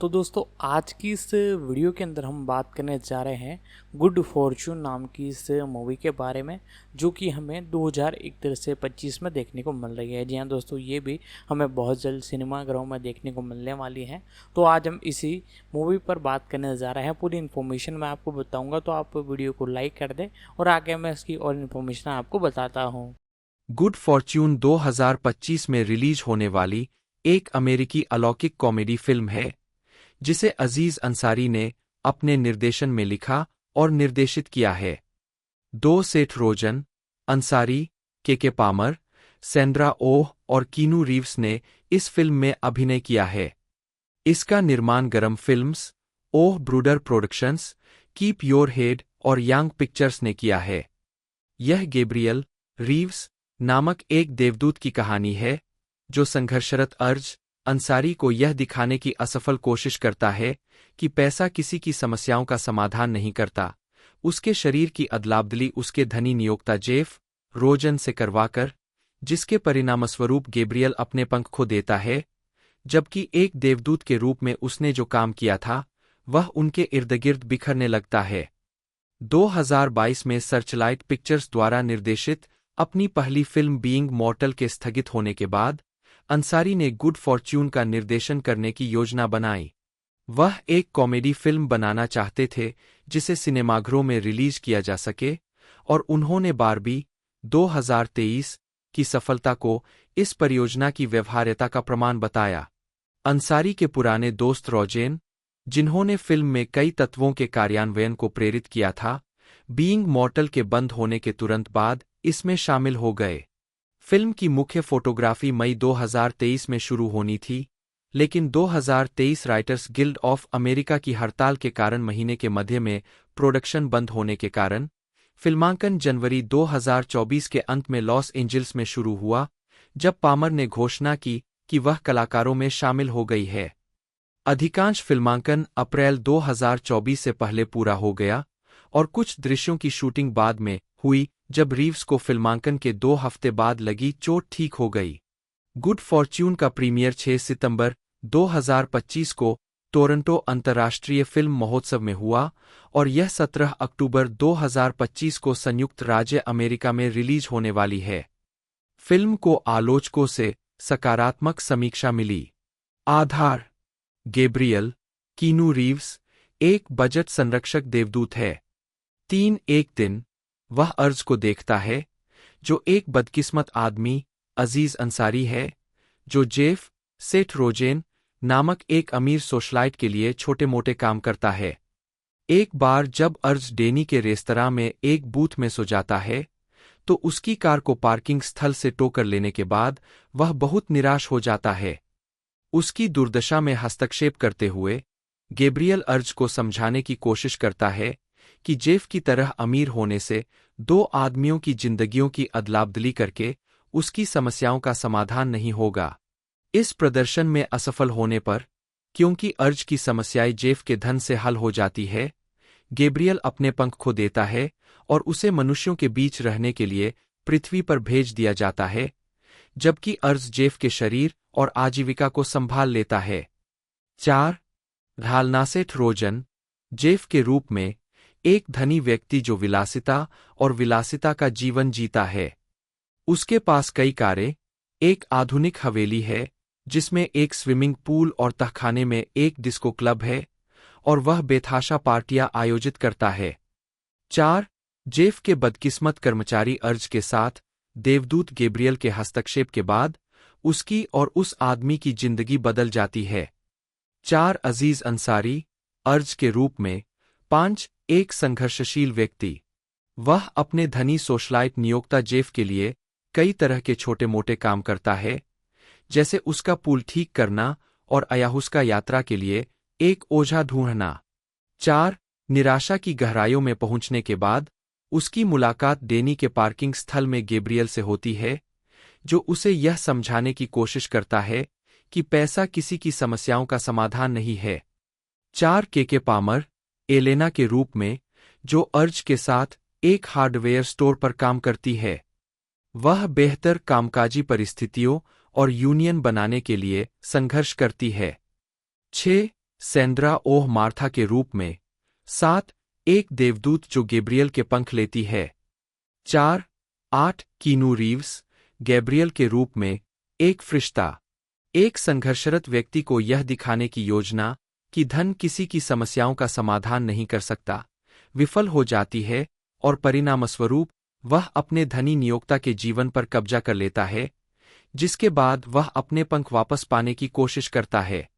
तो दोस्तों आज की इस वीडियो के अंदर हम बात करने जा रहे हैं गुड फॉर्च्यून नाम की इस मूवी के बारे में, जो कि हमें 2001 से 25 में देखने को मिल रही है। जी हाँ दोस्तों, ये भी हमें बहुत जल्द सिनेमाघरों में देखने को मिलने वाली है। तो आज हम इसी मूवी पर बात करने जा रहे हैं। पूरी इन्फॉर्मेशन मैं आपको बताऊँगा, तो आप वीडियो को लाइक कर दें और आगे मैं इसकी और इन्फॉर्मेशन आपको बताता हूँ। गुड फॉर्च्यून 2025 में रिलीज होने वाली एक अमेरिकी अलौकिक कॉमेडी फिल्म है जिसे अजीज अंसारी ने अपने निर्देशन में लिखा और निर्देशित किया है। सेठ रोजन, अंसारी, के पामर, सैंड्रा ओह और कीनू रीव्स ने इस फिल्म में अभिनय किया है। इसका निर्माण गरम films, oh ब्रूडर productions, keep your head और यांग पिक्चर्स ने किया है। यह गैब्रियल रीव्स नामक एक देवदूत की कहानी है जो संघर्षरत अंसारी को यह दिखाने की असफल कोशिश करता है कि पैसा किसी की समस्याओं का समाधान नहीं करता। उसके शरीर की अदलाबदली उसके धनी नियोक्ता जेफ रोजन से करवाकर, जिसके परिणामस्वरूप गैब्रियल अपने पंख खो देता है, जबकि एक देवदूत के रूप में उसने जो काम किया था वह उनके इर्दगिर्द बिखरने लगता है। 2022 में सर्चलाइट पिक्चर्स द्वारा निर्देशित अपनी पहली फिल्म बीइंग मॉर्टल के स्थगित होने के बाद अंसारी ने गुड फॉर्च्यून का निर्देशन करने की योजना बनाई। वह एक कॉमेडी फिल्म बनाना चाहते थे जिसे सिनेमाघरों में रिलीज किया जा सके, और उन्होंने बारबी 2023 की सफलता को इस परियोजना की व्यवहार्यता का प्रमाण बताया। अंसारी के पुराने दोस्त रोजेन, जिन्होंने फिल्म में कई तत्वों के कार्यान्वयन को प्रेरित किया था, बीइंग मॉर्टल के बंद होने के तुरंत बाद इसमें शामिल हो गए। फिल्म की मुख्य फोटोग्राफी मई 2023 में शुरू होनी थी, लेकिन 2023 राइटर्स गिल्ड ऑफ अमेरिका की हड़ताल के कारण महीने के मध्य में प्रोडक्शन बंद होने के कारण फिल्मांकन जनवरी 2024 के अंत में लॉस एंजिल्स में शुरू हुआ, जब पामर ने घोषणा की कि वह कलाकारों में शामिल हो गई है। अधिकांश फिल्मांकन अप्रैल 2024 से पहले पूरा हो गया और कुछ दृश्यों की शूटिंग बाद में हुई, जब रीव्स को फिल्मांकन के 2 हफ्ते बाद लगी चोट ठीक हो गई। गुड फॉर्च्यून का प्रीमियर 6 सितंबर 2025 को टोरंटो अंतर्राष्ट्रीय फिल्म महोत्सव में हुआ और यह 17 अक्टूबर 2025 को संयुक्त राज्य अमेरिका में रिलीज होने वाली है। फिल्म को आलोचकों से सकारात्मक समीक्षा मिली। आधार: गैब्रियल कीनू रीव्स एक बजट संरक्षक देवदूत है। एक दिन वह अर्ज को देखता है, जो एक बदकिस्मत आदमी अजीज अंसारी है, जो जेफ सेठ रोजेन नामक एक अमीर सोशलाइट के लिए छोटे मोटे काम करता है। एक बार जब अर्ज डेनी के रेस्तरां में एक बूथ में सो जाता है, तो उसकी कार को पार्किंग स्थल से टोकर लेने के बाद वह बहुत निराश हो जाता है। उसकी दुर्दशा में हस्तक्षेप करते हुए गैब्रियल अर्ज को समझाने की कोशिश करता है कि जेफ की तरह अमीर होने से 2 आदमियों की जिंदगियों की अदलाबदली करके उसकी समस्याओं का समाधान नहीं होगा। इस प्रदर्शन में असफल होने पर, क्योंकि अर्ज की समस्याएं जेफ के धन से हल हो जाती है, गैब्रियल अपने पंख खो देता है और उसे मनुष्यों के बीच रहने के लिए पृथ्वी पर भेज दिया जाता है, जबकि अर्ज जेफ के शरीर और आजीविका को संभाल लेता है। 4. ढालनासेठ रोजन जेफ के रूप में एक धनी व्यक्ति जो विलासिता का जीवन जीता है। उसके पास कई कारें, एक आधुनिक हवेली है जिसमें एक स्विमिंग पूल और तहखाने में एक डिस्को क्लब है, और वह बेतहाशा पार्टियां आयोजित करता है। 4. जेफ के बदकिस्मत कर्मचारी अर्ज के साथ देवदूत गैब्रियल के हस्तक्षेप के बाद उसकी और उस आदमी की जिंदगी बदल जाती है। 4. अजीज अंसारी अर्ज के रूप में 5. एक संघर्षशील व्यक्ति। वह अपने धनी सोशलाइट नियोक्ता जेफ के लिए कई तरह के छोटे मोटे काम करता है, जैसे उसका पुल ठीक करना और अयाहुस्का यात्रा के लिए एक ओझा ढूंढना। 4. निराशा की गहराइयों में पहुंचने के बाद उसकी मुलाकात डेनी के पार्किंग स्थल में गैब्रियल से होती है, जो उसे यह समझाने की कोशिश करता है कि पैसा किसी की समस्याओं का समाधान नहीं है। 4. के पामर एलेना के रूप में, जो अर्ज के साथ एक हार्डवेयर स्टोर पर काम करती है। वह बेहतर कामकाजी परिस्थितियों और यूनियन बनाने के लिए संघर्ष करती है। 6. सैंड्रा ओह मार्था के रूप में। 7. एक देवदूत जो गैब्रियल के पंख लेती है। 4. 8. कीनू रीव्स, गैब्रियल के रूप में। एक फरिश्ता। एक संघर्षरत व्यक्ति को यह दिखाने की योजना कि धन किसी की समस्याओं का समाधान नहीं कर सकता, विफल हो जाती है और परिणामस्वरूप वह अपने धनी नियोक्ता के जीवन पर कब्जा कर लेता है, जिसके बाद वह अपने पंख वापस पाने की कोशिश करता है।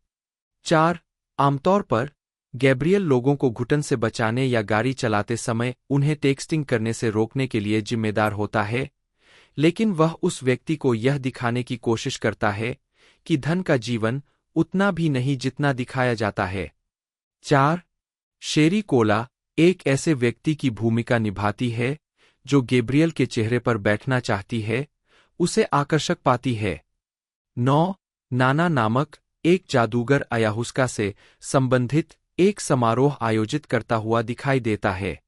4. आमतौर पर गैब्रियल लोगों को घुटन से बचाने या गाड़ी चलाते समय उन्हें टेक्सटिंग करने से रोकने के लिए जिम्मेदार होता है, लेकिन वह उस व्यक्ति को यह दिखाने की कोशिश करता है कि धन का जीवन उतना भी नहीं जितना दिखाया जाता है। 4. शेरी कोला एक ऐसे व्यक्ति की भूमिका निभाती है जो गैब्रियल के चेहरे पर बैठना चाहती है, उसे आकर्षक पाती है। 9. नाना नामक एक जादूगर अयाहुस्का से संबंधित एक समारोह आयोजित करता हुआ दिखाई देता है।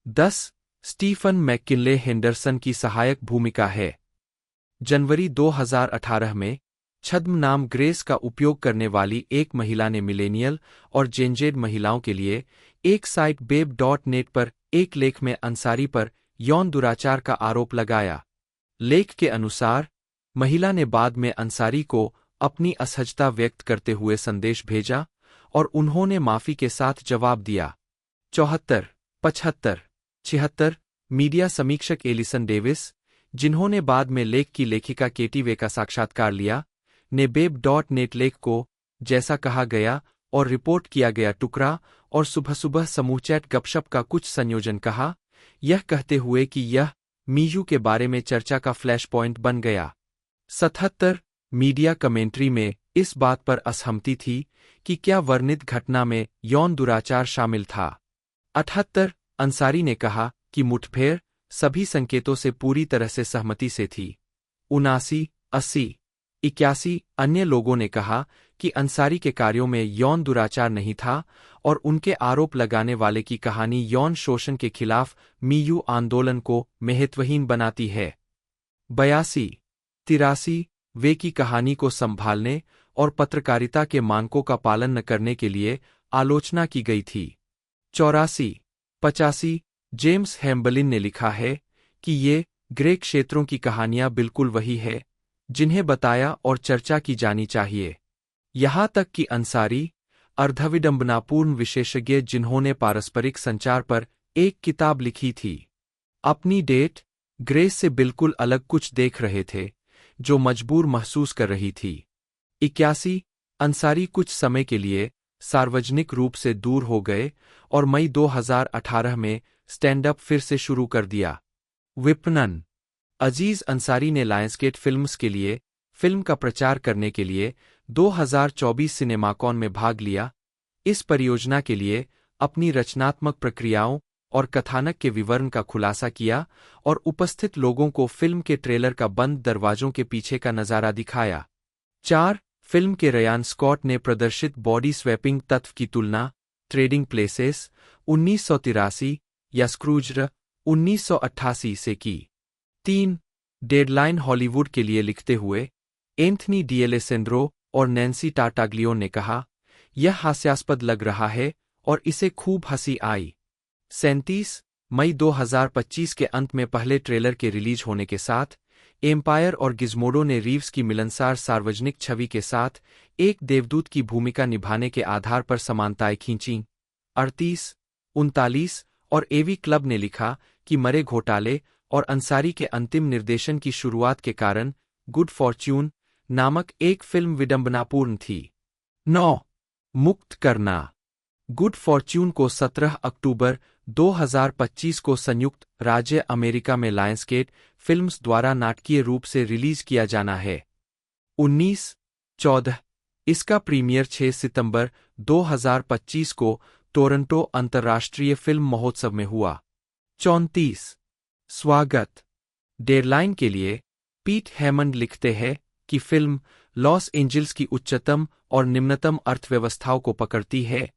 10. स्टीफन मैककिनले हेंडरसन की सहायक भूमिका है। जनवरी 2018 में छद्म नाम ग्रेस का उपयोग करने वाली एक महिला ने मिलेनियल और जेनजेड महिलाओं के लिए एक साइट babe.net पर एक लेख में अंसारी पर यौन दुराचार का आरोप लगाया। लेख के अनुसार महिला ने बाद में अंसारी को अपनी असहजता व्यक्त करते हुए संदेश भेजा और उन्होंने माफी के साथ जवाब दिया। 74, 75, 76 मीडिया समीक्षक एलिसन डेविस, जिन्होंने बाद में लेख की लेखिका केटी वे का साक्षात्कार लिया, ने babe.net लेख को जैसा कहा गया और रिपोर्ट किया गया टुकड़ा और सुबह सुबह समूह चैट गपशप का कुछ संयोजन कहा, यह कहते हुए कि यह मीयू के बारे में चर्चा का फ्लैश पॉइंट बन गया। 77 मीडिया कमेंट्री में इस बात पर असहमति थी कि क्या वर्णित घटना में यौन दुराचार शामिल था। 78 अंसारी ने कहा कि मुठभेड़ सभी संकेतों से पूरी तरह से सहमति से थी। 79, 80, 81 अन्य लोगों ने कहा कि अंसारी के कार्यों में यौन दुराचार नहीं था और उनके आरोप लगाने वाले की कहानी यौन शोषण के खिलाफ मीयू आंदोलन को महत्वहीन बनाती है। 82, 83 वे की कहानी को संभालने और पत्रकारिता के मानकों का पालन न करने के लिए आलोचना की गई थी। 84, 85 जेम्स हैम्बलिन ने लिखा है कि ये ग्रे क्षेत्रों की कहानियां बिल्कुल वही है जिन्हें बताया और चर्चा की जानी चाहिए। यहाँ तक कि अंसारी, अर्धविडंबनापूर्ण विशेषज्ञ जिन्होंने पारस्परिक संचार पर एक किताब लिखी थी, अपनी डेट ग्रेस से बिल्कुल अलग कुछ देख रहे थे, जो मजबूर महसूस कर रही थी। 81 अंसारी कुछ समय के लिए सार्वजनिक रूप से दूर हो गए और मई 2018 में स्टैंड अप फिर से शुरू कर दिया। विपणन अजीज अंसारी ने लायंसगेट फिल्म्स के लिए फिल्म का प्रचार करने के लिए 2024 सिनेमाकॉन में भाग लिया। इस परियोजना के लिए अपनी रचनात्मक प्रक्रियाओं और कथानक के विवरण का खुलासा किया और उपस्थित लोगों को फिल्म के ट्रेलर का बंद दरवाजों के पीछे का नजारा दिखाया। 4 फिल्म के रयान स्कॉट ने प्रदर्शित बॉडी स्वैपिंग तत्व की तुलना ट्रेडिंग प्लेसेस 1983 या स्क्रूज 1988 से की। 3 डेडलाइन हॉलीवुड के लिए लिखते हुए एंथनी डिएलेसेंड्रो और नैन्सी टाटाग्लियो ने कहा, यह हास्यास्पद लग रहा है और इसे खूब हंसी आई। 37 मई 2025 के अंत में पहले ट्रेलर के रिलीज होने के साथ एम्पायर और गिज़मोडो ने रीव्स की मिलनसार सार्वजनिक छवि के साथ एक देवदूत की भूमिका निभाने के आधार पर समानताएं खींचीं। 38, 39 और एवी क्लब ने लिखा कि मरे घोटाले और अंसारी के अंतिम निर्देशन की शुरुआत के कारण गुड फॉर्च्यून नामक एक फिल्म विडंबनापूर्ण थी। 9 मुक्त करना गुड फॉर्च्यून को 17 अक्टूबर 2025 को संयुक्त राज्य अमेरिका में लायंसगेट फिल्म्स द्वारा नाटकीय रूप से रिलीज किया जाना है। 19, 14 इसका प्रीमियर 6 सितंबर 2025 को टोरंटो अंतर्राष्ट्रीय फिल्म महोत्सव में हुआ। 34 स्वागत डेडलाइन के लिए पीट हैमंड लिखते हैं कि फिल्म लॉस एंजिल्स की उच्चतम और निम्नतम अर्थव्यवस्थाओं को पकड़ती है,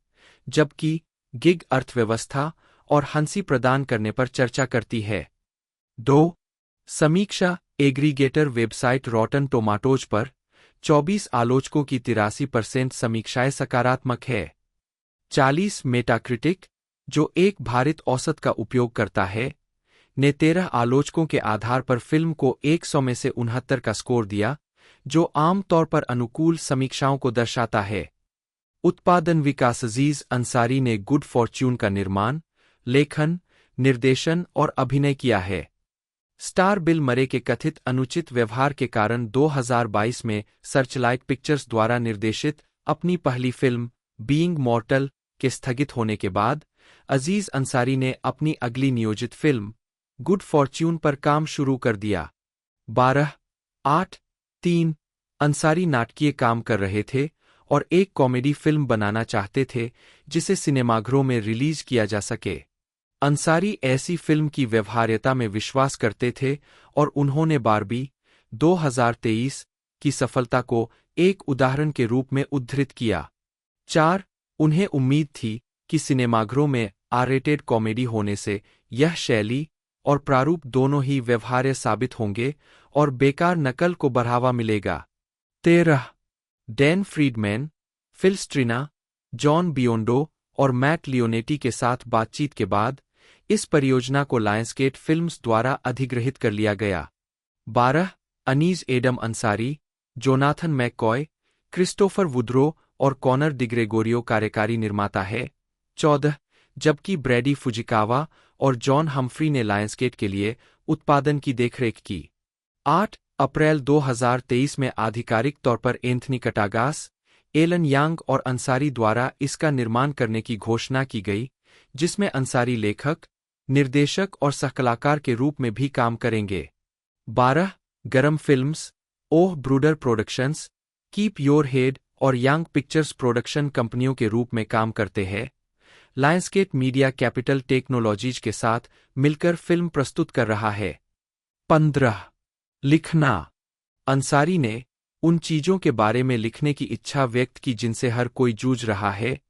जबकि गिग अर्थव्यवस्था और हंसी प्रदान करने पर चर्चा करती है। 2 समीक्षा एग्रीगेटर वेबसाइट रॉटन टोमाटोज पर 24 आलोचकों की 83% समीक्षाएं सकारात्मक है। 40 मेटाक्रिटिक, जो एक भारित औसत का उपयोग करता है, ने 13 आलोचकों के आधार पर फिल्म को 100 में से 69 का स्कोर दिया, जो आमतौर पर अनुकूल समीक्षाओं को दर्शाता है। उत्पादन विकास अजीज अंसारी ने गुड फॉर्च्यून का निर्माण, लेखन, निर्देशन और अभिनय किया है। स्टार बिल मरे के कथित अनुचित व्यवहार के कारण 2022 में सर्चलाइट पिक्चर्स द्वारा निर्देशित अपनी पहली फिल्म बीइंग मॉर्टल के स्थगित होने के बाद अजीज अंसारी ने अपनी अगली नियोजित फिल्म गुड फॉर्च्यून पर काम शुरू कर दिया। 12/8/3 अंसारी नाटकीय काम कर रहे थे और एक कॉमेडी फिल्म बनाना चाहते थे जिसे सिनेमाघरों में रिलीज किया जा सके। अंसारी ऐसी फिल्म की व्यवहार्यता में विश्वास करते थे और उन्होंने बारबी 2023 की सफलता को एक उदाहरण के रूप में उद्धृत किया। 4 उन्हें उम्मीद थी कि सिनेमाघरों में आर-रेटेड कॉमेडी होने से यह शैली और प्रारूप दोनों ही व्यवहार्य साबित होंगे और बेकार नकल को बढ़ावा मिलेगा। 13 डैन फ्रीडमैन, फिल स्ट्रिना, जॉन बियोंडो और मैट लियोनेटी के साथ बातचीत के बाद इस परियोजना को लायंसगेट फिल्म्स द्वारा अधिग्रहित कर लिया गया। 12 Anees Adam Ansari, Jonathan McCoy, Christopher Woodrow और कॉनर डिग्रेगोरियो कार्यकारी निर्माता है। 14 जबकि ब्रैडी फुजिकावा और जॉन हम्फ्री ने लायंसगेट के लिए उत्पादन की देखरेख की। 8 अप्रैल 2023 में आधिकारिक तौर पर एंथनी कटागास, एलन यांग और अंसारी द्वारा इसका निर्माण करने की घोषणा की गई, जिसमें अंसारी लेखक, निर्देशक और सहकलाकार के रूप में भी काम करेंगे। 12 गरम films, oh ब्रूडर productions, keep your head और यांग पिक्चर्स प्रोडक्शन कंपनियों के रूप में काम करते हैं। लायंसगेट मीडिया कैपिटल टेक्नोलॉजीज के साथ मिलकर फिल्म प्रस्तुत कर रहा है। 15 लिखना, अंसारी ने उन चीजों के बारे में लिखने की इच्छा व्यक्त की जिनसे हर कोई जूझ रहा है,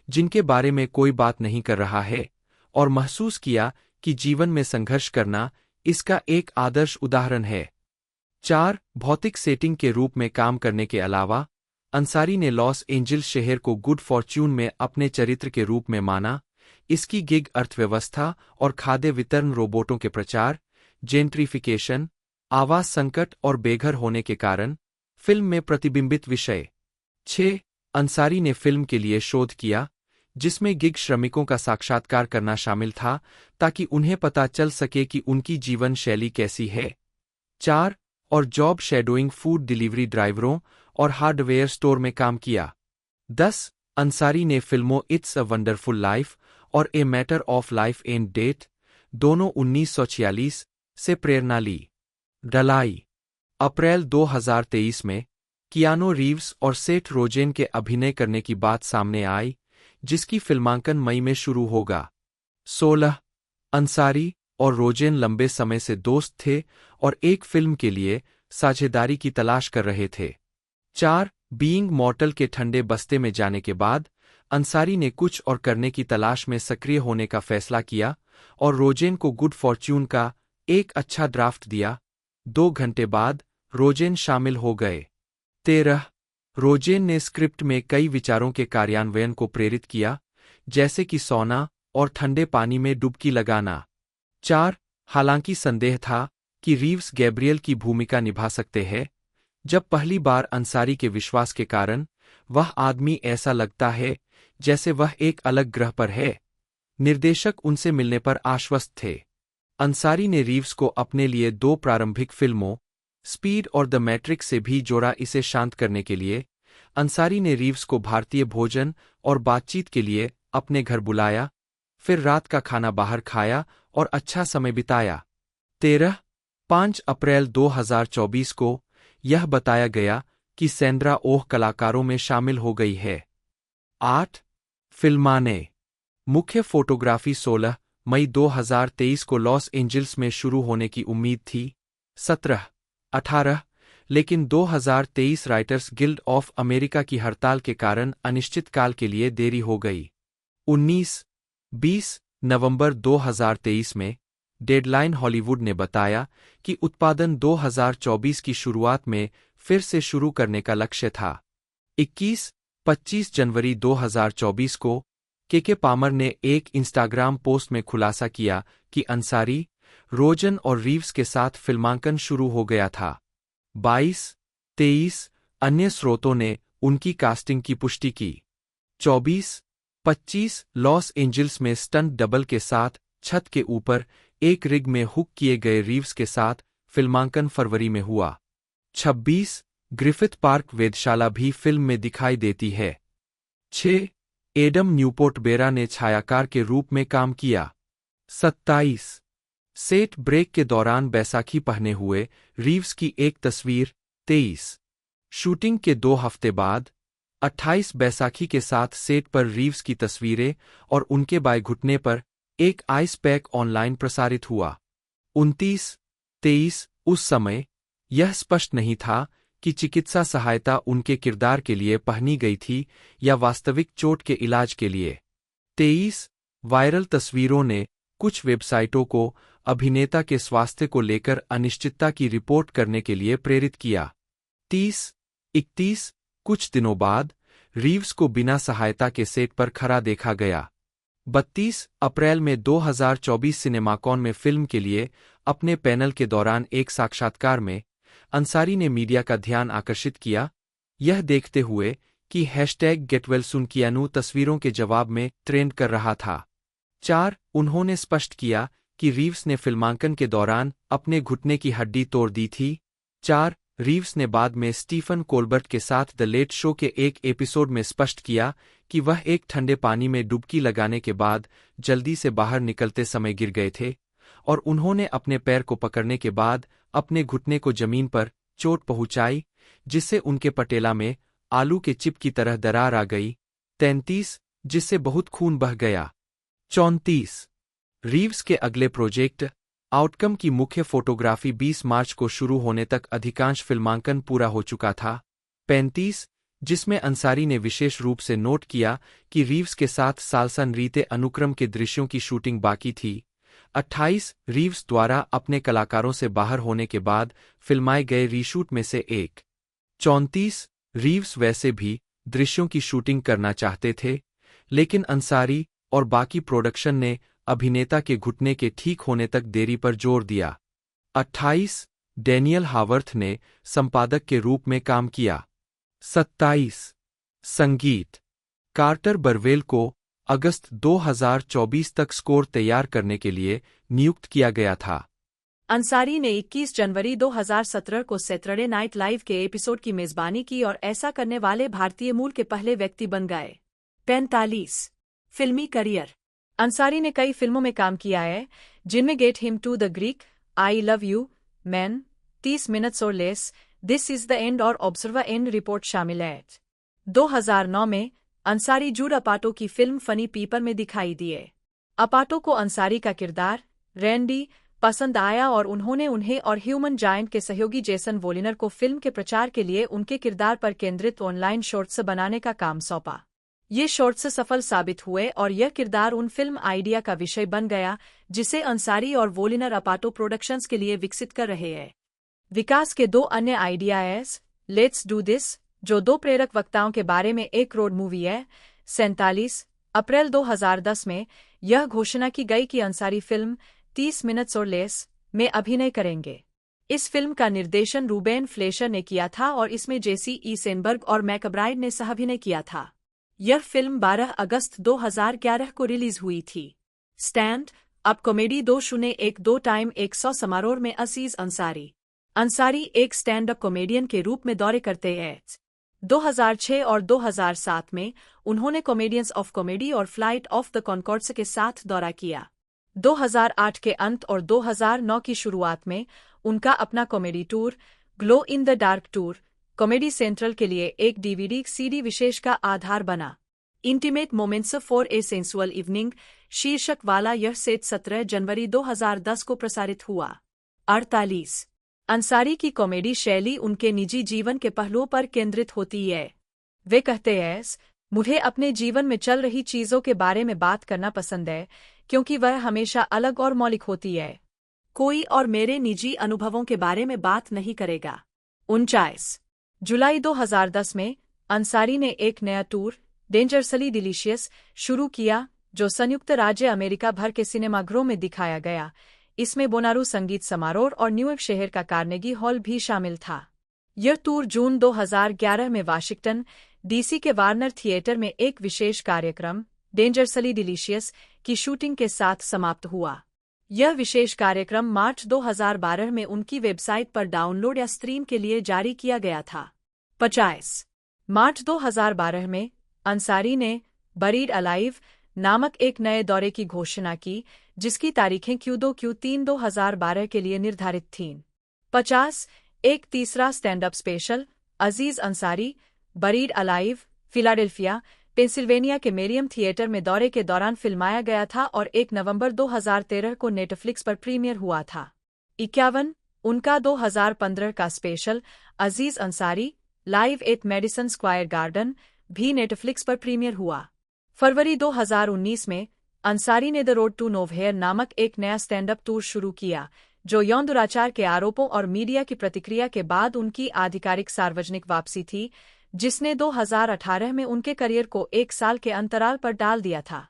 जिनके बारे में कोई बात नहीं कर रहा है, और महसूस किया कि जीवन में संघर्ष करना इसका एक आदर्श उदाहरण है। 4 भौतिक सेटिंग के रूप में काम करने के अलावा अंसारी ने लॉस एंजिल्स शहर को गुड फॉर्च्यून में अपने चरित्र के रूप में माना। इसकी गिग अर्थव्यवस्था और खाद्य वितरण रोबोटों के प्रचार, जेंट्रिफिकेशन, आवास संकट और बेघर होने के कारण फिल्म में प्रतिबिंबित विषय। 6 अंसारी ने फिल्म के लिए शोध किया, जिसमें गिग श्रमिकों का साक्षात्कार करना शामिल था ताकि उन्हें पता चल सके कि उनकी जीवन शैली कैसी है। 4 और जॉब शैडोइंग फूड डिलीवरी ड्राइवरों और हार्डवेयर स्टोर में काम किया। 10 अंसारी ने फिल्मों इट्स अ वंडरफुल लाइफ और a matter of life and death दोनों 1946 से प्रेरणा ली। डलाई, अप्रैल 2023 में कियानो रीव्स और सेठ रोजेन के अभिनय करने की बात सामने आई, जिसकी फिल्मांकन मई में शुरू होगा। 16 अंसारी और रोजेन लंबे समय से दोस्त थे और एक फिल्म के लिए साझेदारी की तलाश कर रहे थे। 4 बीइंग मॉर्टल के ठंडे बस्ते में जाने के बाद अंसारी ने कुछ और करने की तलाश में सक्रिय होने का फैसला किया और रोजेन को गुड फॉर्च्यून का एक अच्छा ड्राफ्ट दिया। 2 घंटे बाद रोजेन शामिल हो गए। 13 रोजेन ने स्क्रिप्ट में कई विचारों के कार्यान्वयन को प्रेरित किया, जैसे कि सोना और ठंडे पानी में डुबकी लगाना। 4 हालांकि संदेह था कि रीव्स गैब्रियल की भूमिका निभा सकते हैं, जब पहली बार अंसारी के विश्वास के कारण वह आदमी ऐसा लगता है जैसे वह एक अलग ग्रह पर है। निर्देशक उनसे मिलने पर आश्वस्त थे। अंसारी ने रीव्स को अपने लिए 2 प्रारंभिक फिल्मों स्पीड और द मैट्रिक्स से भी जोड़ा। इसे शांत करने के लिए अंसारी ने रीव्स को भारतीय भोजन और बातचीत के लिए अपने घर बुलाया, फिर रात का खाना बाहर खाया और अच्छा समय बिताया। 5 अप्रैल 2024 को यह बताया गया कि सैंड्रा ओह कलाकारों में शामिल हो गई है। 8 फिल्माने, मुख्य फोटोग्राफी 16 मई 2023 को लॉस एंजिल्स में शुरू होने की उम्मीद थी। 17-18 लेकिन 2023 राइटर्स गिल्ड ऑफ अमेरिका की हड़ताल के कारण अनिश्चितकाल के लिए देरी हो गई। 19-20 नवंबर 2023 में डेडलाइन हॉलीवुड ने बताया कि उत्पादन 2024 की शुरुआत में फिर से शुरू करने का लक्ष्य था। 21-25 जनवरी 2024 को के पामर ने एक इंस्टाग्राम पोस्ट में खुलासा किया कि अंसारी, रोजन और रीव्स के साथ फिल्मांकन शुरू हो गया था। 22-23 अन्य स्रोतों ने उनकी कास्टिंग की पुष्टि की। 24-25 लॉस एंजिल्स में स्टंट डबल के साथ छत के ऊपर एक रिग में हुक किए गए रीव्स के साथ फिल्मांकन फरवरी में हुआ। 26 ग्रिफिथ पार्क वेधशाला भी फिल्म में दिखाई देती है। 6 एडम न्यूपोर्ट बेरा ने छायाकार के रूप में काम किया। 27 सेट ब्रेक के दौरान बैसाखी पहने हुए रीव्स की एक तस्वीर। 23 शूटिंग के 2 हफ्ते बाद 28 बैसाखी के साथ सेट पर रीव्स की तस्वीरें और उनके बाएं घुटने पर एक आइस पैक ऑनलाइन प्रसारित हुआ। 29-23 उस समय यह स्पष्ट नहीं था कि चिकित्सा सहायता उनके किरदार के लिए पहनी गई थी या वास्तविक चोट के इलाज के लिए। 23 वायरल तस्वीरों ने कुछ वेबसाइटों को अभिनेता के स्वास्थ्य को लेकर अनिश्चितता की रिपोर्ट करने के लिए प्रेरित किया। 30-31 कुछ दिनों बाद रीव्स को बिना सहायता के सेट पर खड़ा देखा गया। 32 अप्रैल में 2024 सिनेमाकॉन में फिल्म के लिए अपने पैनल के दौरान एक साक्षात्कार में अंसारी ने मीडिया का ध्यान आकर्षित किया, यह देखते हुए कि #GetWellSoon तस्वीरों के जवाब में ट्रेंड कर रहा था। 4 उन्होंने स्पष्ट किया कि रीव्स ने फिल्मांकन के दौरान अपने घुटने की हड्डी तोड़ दी थी। 4 रीव्स ने बाद में स्टीफन कोलबर्ट के साथ द लेट शो के एक एपिसोड में स्पष्ट किया कि वह एक ठंडे पानी में डुबकी लगाने के बाद जल्दी से बाहर निकलते समय गिर गए थे और उन्होंने अपने पैर को पकड़ने के बाद अपने घुटने को जमीन पर चोट पहुंचाई, जिससे उनके पटेला में आलू के चिप की तरह दरार आ गई। 33 जिससे बहुत खून बह गया। 34 रीव्स के अगले प्रोजेक्ट आउटकम की मुख्य फोटोग्राफी 20 मार्च को शुरू होने तक अधिकांश फिल्मांकन पूरा हो चुका था। 35 जिसमें अंसारी ने विशेष रूप से नोट किया कि रीव्स के साथ सालसा नृत्य अनुक्रम के दृश्यों की शूटिंग बाकी थी। 28 रीव्स द्वारा अपने कलाकारों से बाहर होने के बाद फिल्माए गए रीशूट में से एक। 34 रीव्स वैसे भी दृश्यों की शूटिंग करना चाहते थे, लेकिन अंसारी और बाकी प्रोडक्शन ने अभिनेता के घुटने के ठीक होने तक देरी पर जोर दिया। 28 डैनियल हावर्थ ने संपादक के रूप में काम किया। 27 संगीत कार्टर बर्वेल को अगस्त 2024 तक स्कोर तैयार करने के लिए नियुक्त किया गया था। अंसारी ने 21 जनवरी 2017 को सैटरडे नाइट लाइव के एपिसोड की मेजबानी की और ऐसा करने वाले भारतीय मूल के पहले व्यक्ति बन गए। 45 फिल्मी करियर अंसारी ने कई फिल्मों में काम किया है, जिनमें get him to the Greek, I love you, man, 30 minutes और less, this is the end और ऑब्जर्वर एंड रिपोर्ट शामिल है। 2009 में अंसारी जूड अपाटो की फिल्म फनी पीपल में दिखाई दिए। अपाटो को अंसारी का किरदार रैंडी पसंद आया और उन्होंने उन्हें और ह्यूमन जायंट के सहयोगी जेसन वोलिनर को फिल्म के प्रचार के लिए उनके किरदार पर केंद्रित ऑनलाइन शॉर्ट्स बनाने का काम सौंपा। ये शॉर्ट्स सफल साबित हुए और यह किरदार उन फिल्म आइडिया का विषय बन गया जिसे अंसारी और वोलिनर अपाटो प्रोडक्शंस के लिए विकसित कर रहे हैं। विकास के 2 अन्य आइडियाज लेट्स डू दिस, जो 2 प्रेरक वक्ताओं के बारे में एक रोड मूवी है। 47 अप्रैल 2010 में यह घोषणा की गई कि अंसारी फिल्म 30 मिनट्स और लेस में अभिनय करेंगे। इस फिल्म का निर्देशन रूबेन फ्लेशर ने किया था और इसमें जेसी ईसेनबर्ग और मैकब्राइड ने सह-अभिनय किया था। यह फिल्म 12 अगस्त 2011 को रिलीज हुई थी। स्टैंड अप कॉमेडी 2012 टाइम 100 समारोह में अजीज अंसारी एक स्टैंड अप कॉमेडियन के रूप में दौरे करते हैं। 2006 और 2007 में उन्होंने कॉमेडियंस ऑफ कॉमेडी और फ्लाइट ऑफ द कॉनकॉर्ड्स के साथ दौरा किया। 2008 के अंत और 2009 की शुरुआत में उनका अपना comedy tour glow in the dark tour comedy central के लिए एक डीवीडी सीडी विशेष का आधार बना। Intimate moments for a sensual evening शीर्षक वाला यह सेट 17 जनवरी 2010 को प्रसारित हुआ। 48 अंसारी की कॉमेडी शैली उनके निजी जीवन के पहलुओं पर केंद्रित होती है। वे कहते हैं, मुझे अपने जीवन में चल रही चीजों के बारे में बात करना पसंद है क्योंकि वह हमेशा अलग और मौलिक होती है। कोई और मेरे निजी अनुभवों के बारे में बात नहीं करेगा। 49 जुलाई 2010 में अंसारी ने एक नया टूर, डेंजरसली डिलीशियस, शुरू किया, जो संयुक्त राज्य अमेरिका भर के सिनेमाघरों में दिखाया गया। इसमें बोनारू संगीत समारोह और न्यूयॉर्क शहर का कार्नेगी हॉल भी शामिल था। यह टूर जून 2011 में वाशिंगटन, डीसी के वार्नर थिएटर में एक विशेष कार्यक्रम, डेंजरसली डिलीशियस, की शूटिंग के साथ समाप्त हुआ। यह विशेष कार्यक्रम मार्च 2012 में उनकी वेबसाइट पर डाउनलोड या स्ट्रीम के लिए जारी किया गया था। 50 मार्च 2012 में अंसारी ने बरीड अलाइव नामक एक नए दौरे की घोषणा की, जिसकी तारीखें Q2 Q3 2012 के लिए निर्धारित थीं। 50 एक तीसरा stand up special, Aziz Ansari, buried alive, Philadelphia, Pennsylvania के मेरियम थिएटर में दौरे के दौरान फिल्माया गया था और 1 नवंबर 2013 को नेटफ्लिक्स पर प्रीमियर हुआ था। 51 उनका 2015 का special, Aziz Ansari, live at Madison Square garden, भी नेटफ्लिक्स पर प्रीमियर हुआ। फरवरी 2019 में अंसारी ने द रोड टू नोवहेयर नामक एक नया स्टैंड अप टूर शुरू किया, जो यौन दुराचार के आरोपों और मीडिया की प्रतिक्रिया के बाद उनकी आधिकारिक सार्वजनिक वापसी थी, जिसने 2018 में उनके करियर को 1 साल के अंतराल पर डाल दिया था।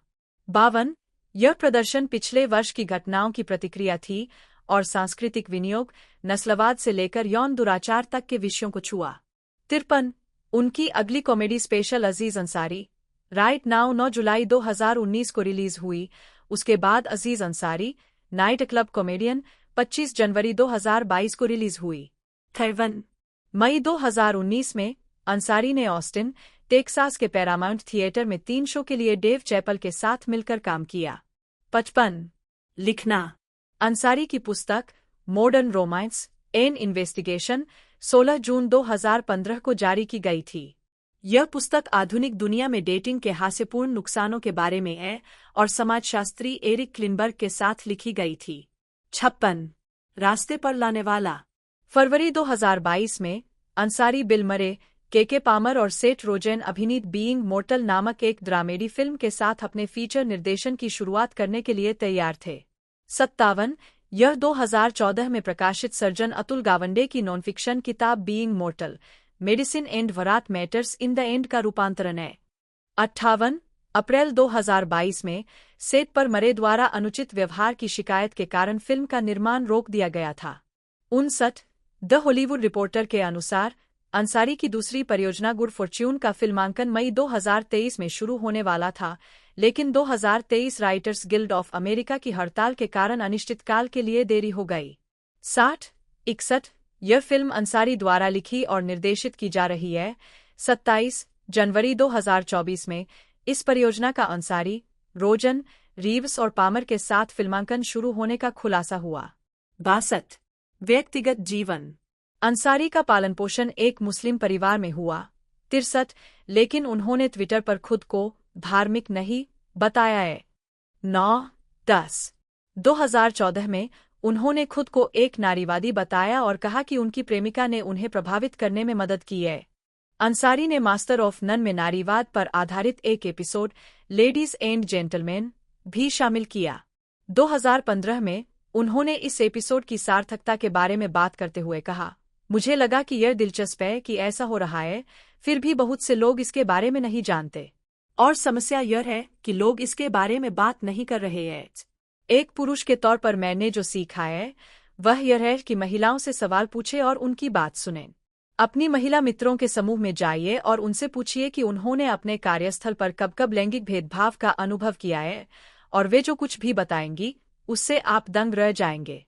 52 यह प्रदर्शन पिछले वर्ष की घटनाओं की प्रतिक्रिया थी और सांस्कृतिक विनियोग, नस्लवाद से लेकर यौन दुराचार तक के विषयों को छुआ। 53 उनकी अगली comedy special Aziz Ansari, right now 9 जुलाई 2019 को रिलीज हुई। उसके बाद अजीज अंसारी, नाइट क्लब कॉमेडियन, 25 जनवरी 2022 को रिलीज हुई। 53 मई 2019 में अंसारी ने ऑस्टिन, टेक्सास के पैरामाउंट थिएटर में 3 शो के लिए डेव चैपल के साथ मिलकर काम किया। 55 लिखना, अंसारी की पुस्तक मॉडर्न रोमांस एन इन्वेस्टिगेशन 16 जून 2015 को जारी की गई थी। यह पुस्तक आधुनिक दुनिया में डेटिंग के हास्यपूर्ण नुकसानों के बारे में है और समाजशास्त्री एरिक क्लिनबर्ग के साथ लिखी गई थी। 56 रास्ते पर लाने वाला, फरवरी 2022 में अंसारी बिल मरे, के पामर और सेठ रोजेन अभिनीत बीइंग मोर्टल नामक एक ड्रामेडी फिल्म के साथ अपने फीचर निर्देशन की शुरुआत करने के लिए तैयार थे। 57 यह 2014 में प्रकाशित सर्जन अतुल गावंडे की नॉन फिक्शन किताब being mortar, medicine and what matters in the end का रूपांतरण है। 58 अप्रैल 2022 में सेठ पर मरे द्वारा अनुचित व्यवहार की शिकायत के कारण फिल्म का निर्माण रोक दिया गया था। 59 द हॉलीवुड रिपोर्टर के अनुसार अंसारी की दूसरी परियोजना गुड फॉर्च्यून का फिल्मांकन मई 2023 में शुरू होने वाला था, लेकिन 2023 राइटर्स गिल्ड ऑफ अमेरिका की हड़ताल के कारण अनिश्चितकाल के लिए देरी हो गई। 61 यह फिल्म अंसारी द्वारा लिखी और निर्देशित की जा रही है। 27 जनवरी 2024 में इस परियोजना का अंसारी, रोजन, रीव्स और पामर के साथ फिल्मांकन शुरू होने का खुलासा हुआ। 62 व्यक्तिगत जीवन, अंसारी का पालन पोषण एक मुस्लिम परिवार में हुआ। 63 लेकिन उन्होंने ट्विटर पर खुद को धार्मिक नहीं बताया है। 9-10 2014 में उन्होंने खुद को एक नारीवादी बताया और कहा कि उनकी प्रेमिका ने उन्हें प्रभावित करने में मदद की है। अंसारी ने मास्टर ऑफ नन में नारीवाद पर आधारित एक एपिसोड, लेडीज एंड जेंटलमैन, भी शामिल किया। 2015 में उन्होंने इस एपिसोड की सार्थकता के बारे में बात करते हुए कहा, मुझे लगा कि यह दिलचस्प है कि ऐसा हो रहा है, फिर भी बहुत से लोग इसके बारे में नहीं जानते। और समस्या यह है कि लोग इसके बारे में बात नहीं कर रहे हैं। एक पुरुष के तौर पर मैंने जो सीखा है वह यह है कि महिलाओं से सवाल पूछें और उनकी बात सुनें। अपनी महिला मित्रों के समूह में जाइए और उनसे पूछिए कि उन्होंने अपने कार्यस्थल पर कब कब लैंगिक भेदभाव का अनुभव किया है, और वे जो कुछ भी बताएंगी उससे आप दंग रह जाएंगे।